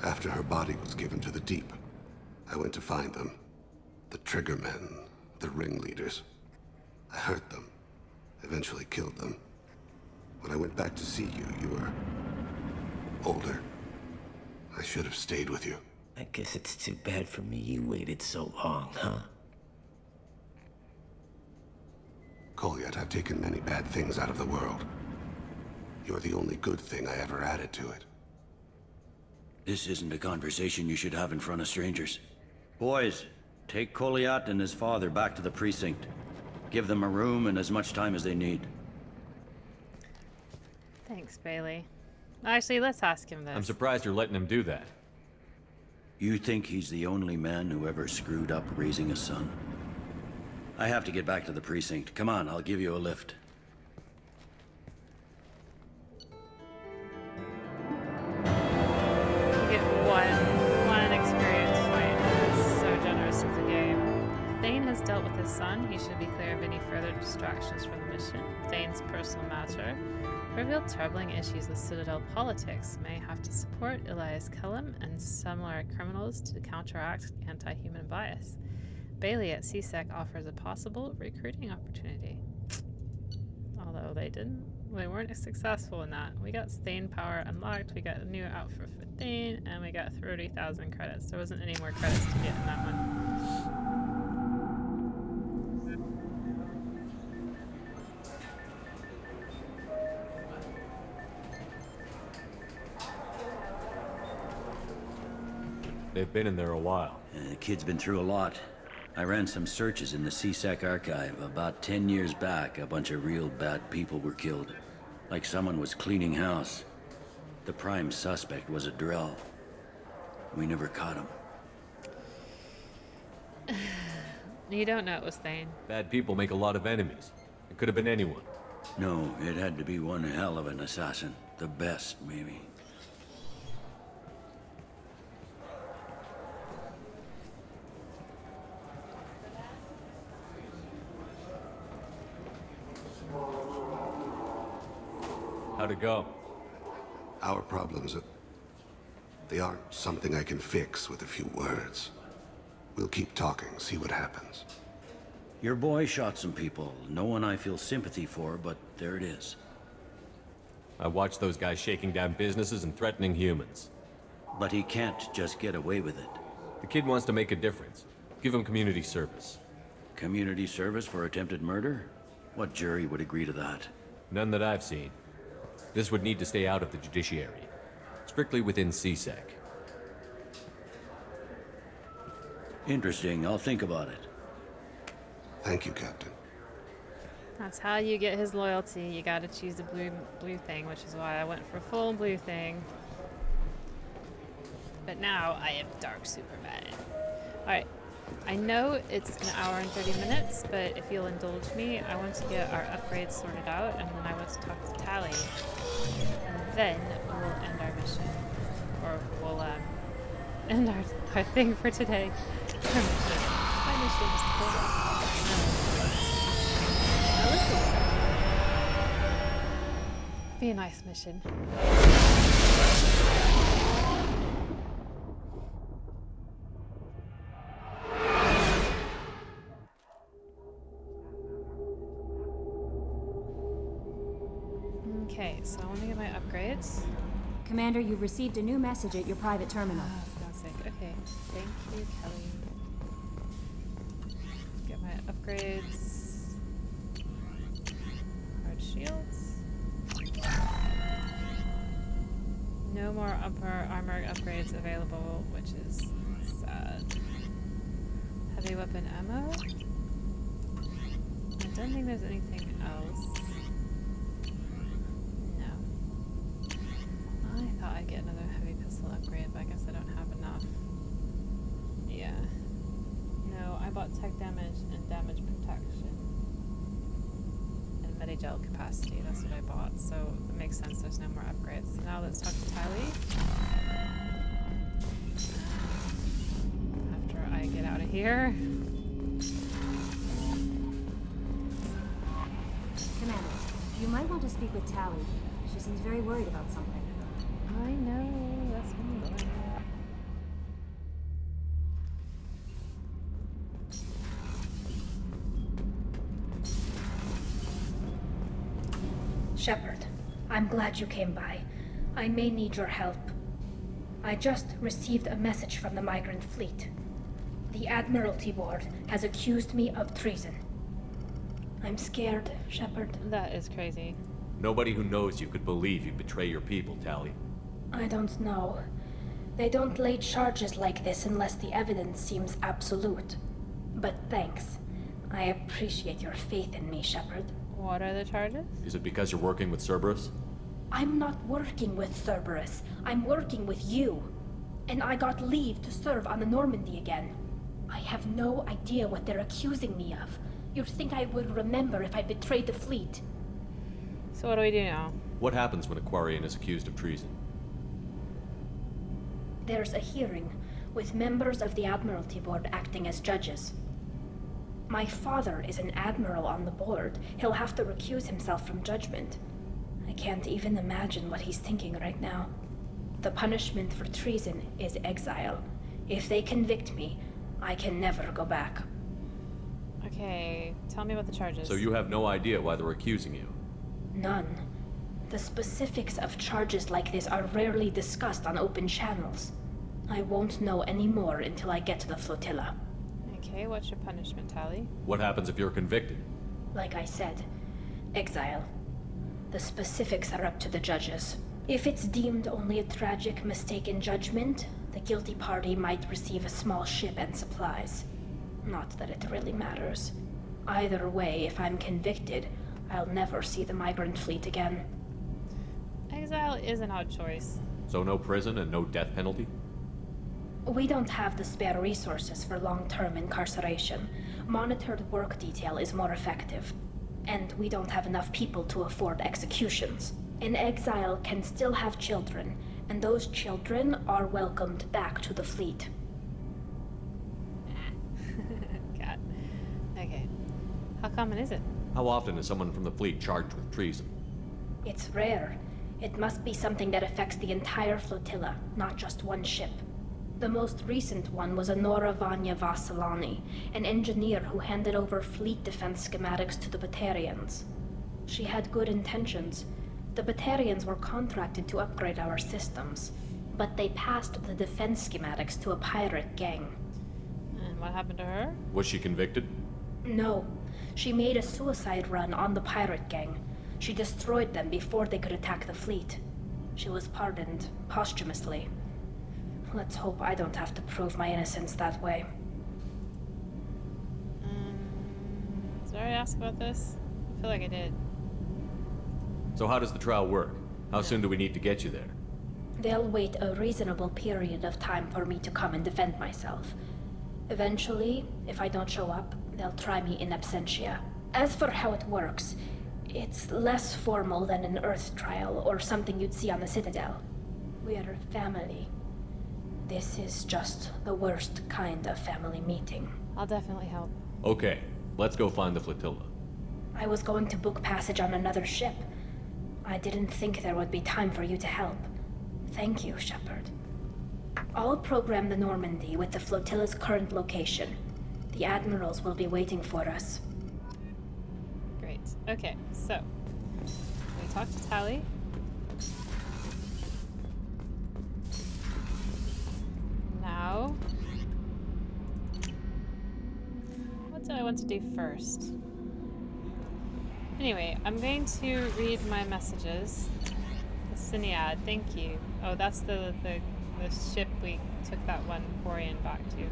After her body was given to the Deep, I went to find them. The Triggermen, the ringleaders. I hurt them. Eventually killed them. When I went back to see you, you were... older. I should have stayed with you. I guess it's too bad for me you waited so long, huh? Kolyat, I've taken many bad things out of the world. You're the only good thing I ever added to it. This isn't a conversation you should have in front of strangers. Boys, take Kolyat and his father back to the precinct. Give them a room and as much time as they need. Thanks, Bailey. Actually, let's ask him this. I'm surprised you're letting him do that. You think he's the only man who ever screwed up raising a son? I have to get back to the precinct. Come on, I'll give you a lift. You get one experience point. That's so generous of the game. Thane has dealt with his son. He should be clear of any further distractions from the mission. Thane's personal matter revealed troubling issues with Citadel politics. May have to support Elias Kellum and similar criminals to counteract anti-human bias. Bailey at CSEC offers a possible recruiting opportunity. Although they weren't successful in that. We got Thane power unlocked, we got a new outfit for Thane, and we got 30,000 credits. There wasn't any more credits to get in that one. They've been in there a while. The kid's been through a lot. I ran some searches in the CSEC archive. About 10 years back, a bunch of real bad people were killed. Like someone was cleaning house. The prime suspect was a Drell. We never caught him. You don't know it was Thane. Bad people make a lot of enemies. It could have been anyone. No, it had to be one hell of an assassin. The best, maybe. How'd it go? Our problems they aren't something I can fix with a few words. We'll keep talking, see what happens. Your boy shot some people. No one I feel sympathy for, but there it is. I watched those guys shaking down businesses and threatening humans. But he can't just get away with it. The kid wants to make a difference. Give him community service. Community service for attempted murder? What jury would agree to that? None that I've seen. This would need to stay out of the judiciary. Strictly within CSEC. Interesting. I'll think about it. Thank you, Captain. That's how you get his loyalty. You gotta choose the blue thing, which is why I went for full blue thing. But now I am Dark Superman. Alright. I know it's an hour and 30 minutes, but if you'll indulge me, I want to get our upgrades sorted out, and then I want to talk to Tally. And then we'll end our mission. Or we'll end our thing for today. My mission is be a nice mission. Okay, so I want to get my upgrades. Commander, you've received a new message at your private terminal. Oh, for God's sake. Okay, thank you, Kelly. Get my upgrades. Hard shields. No more upper armor upgrades available, which is sad. Heavy weapon ammo. I don't think there's anything else. No. I thought I'd get another heavy pistol upgrade, but I guess I don't have enough. Yeah. No, I bought tech damage and damage protection. And medigel capacity, that's what I bought. So it makes sense there's no more upgrades. So now let's talk to Tally. After I get out of here. Commander, you might want to speak with Tally. She seems very worried about something. I know, that's what I'm going. Shepard, I'm glad you came by. I may need your help. I just received a message from the migrant fleet. The Admiralty Board has accused me of treason. I'm scared, Shepard. That is crazy. Nobody who knows you could believe you betray your people, Tally. I don't know. They don't lay charges like this unless the evidence seems absolute. But thanks. I appreciate your faith in me, Shepard. What are the charges? Is it because you're working with Cerberus? I'm not working with Cerberus. I'm working with you. And I got leave to serve on the Normandy again. I have no idea what they're accusing me of. You'd think I would remember if I betrayed the fleet. So what do we do now? What happens when a Quarian is accused of treason? There's a hearing, with members of the Admiralty Board acting as judges. My father is an admiral on the board. He'll have to recuse himself from judgment. I can't even imagine what he's thinking right now. The punishment for treason is exile. If they convict me, I can never go back. Okay, tell me about the charges. So you have no idea why they're accusing you? None. The specifics of charges like this are rarely discussed on open channels. I won't know any more until I get to the flotilla. Okay, what's your punishment, Tally? What happens if you're convicted? Like I said, exile. The specifics are up to the judges. If it's deemed only a tragic mistake in judgment, the guilty party might receive a small ship and supplies. Not that it really matters. Either way, if I'm convicted, I'll never see the migrant fleet again. Exile is an odd choice. So no prison and no death penalty? We don't have the spare resources for long-term incarceration. Monitored work detail is more effective. And we don't have enough people to afford executions. An exile can still have children, and those children are welcomed back to the fleet. God. Okay. How common is it? How often is someone from the fleet charged with treason? It's rare. It must be something that affects the entire flotilla, not just one ship. The most recent one was Anora Vanya Vassilani, an engineer who handed over fleet defense schematics to the Batarians. She had good intentions. The Batarians were contracted to upgrade our systems, but they passed the defense schematics to a pirate gang. And what happened to her? Was she convicted? No. She made a suicide run on the pirate gang. She destroyed them before they could attack the fleet. She was pardoned posthumously. Let's hope I don't have to prove my innocence that way. Did I already ask about this? I feel like I did. So how does the trial work? How soon do we need to get you there? They'll wait a reasonable period of time for me to come and defend myself. Eventually, if I don't show up, they'll try me in absentia. As for how it works, it's less formal than an Earth trial or something you'd see on the Citadel. We're family. This is just the worst kind of family meeting. I'll definitely help. Okay, let's go find the flotilla. I was going to book passage on another ship. I didn't think there would be time for you to help. Thank you, Shepard. I'll program the Normandy with the flotilla's current location. The admirals will be waiting for us. Great. Okay, so we talk to Tally. Now, what do I want to do first? Anyway, I'm going to read my messages. The Cinead, thank you. Oh, that's the ship we took that one Quarian back to.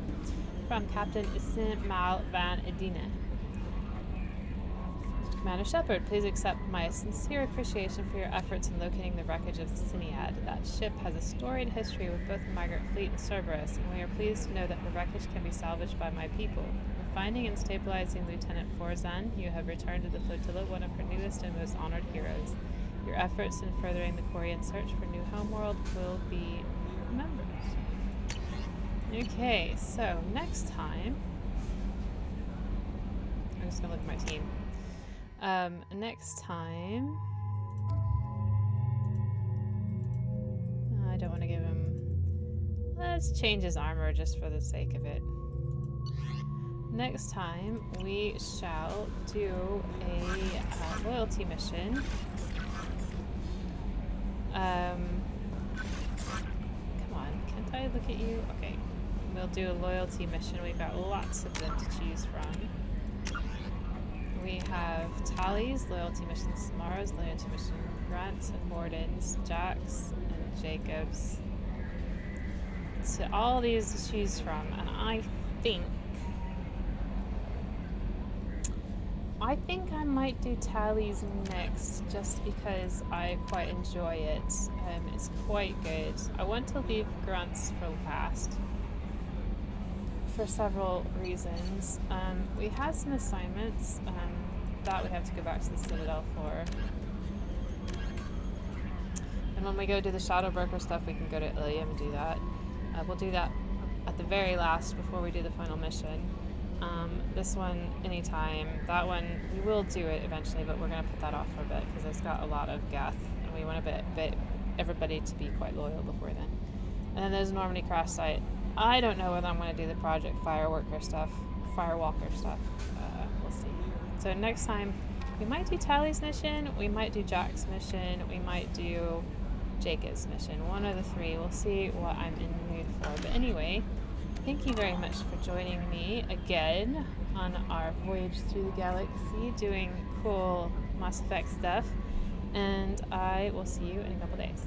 From Captain Isin Mal Van Edina. Commander Shepard, please accept my sincere appreciation for your efforts in locating the wreckage of the Cinead. That ship has a storied history with both the migrant fleet and Cerberus, and we are pleased to know that the wreckage can be salvaged by my people. In finding and stabilizing Lieutenant Forzan, you have returned to the flotilla one of her newest and most honored heroes. Your efforts in furthering the Quarian search for new homeworld will be remembered. Okay, so next time... I'm just gonna look at my team. Next time... I don't want to give him... Let's change his armor just for the sake of it. Next time, we shall do a loyalty mission. Come on, can't I look at you? Okay, we'll do a loyalty mission. We've got lots of them to choose from. We have Tally's loyalty mission, Samara's loyalty mission, Grant's and Morden's, Jack's and Jacob's. So all these to choose from, and I think I might do Tally's next, just because I quite enjoy it. It's quite good. I want to leave Grant's for last, for several reasons. We have some assignments that we have to go back to the Citadel for. And when we go do the Shadow Broker stuff, we can go to Ilium and do that. We'll do that at the very last before we do the final mission. This one, anytime. That one, we will do it eventually, but we're going to put that off for a bit because it's got a lot of Geth, and we want everybody to be quite loyal before then. And then there's Normandy Crash Site. I don't know whether I'm going to do the Project Firewalker stuff. We'll see. So next time, we might do Tally's mission, we might do Jack's mission, we might do Jacob's mission. One of the three. We'll see what I'm in the mood for. But anyway, thank you very much for joining me again on our voyage through the galaxy, doing cool Mass Effect stuff. And I will see you in a couple days.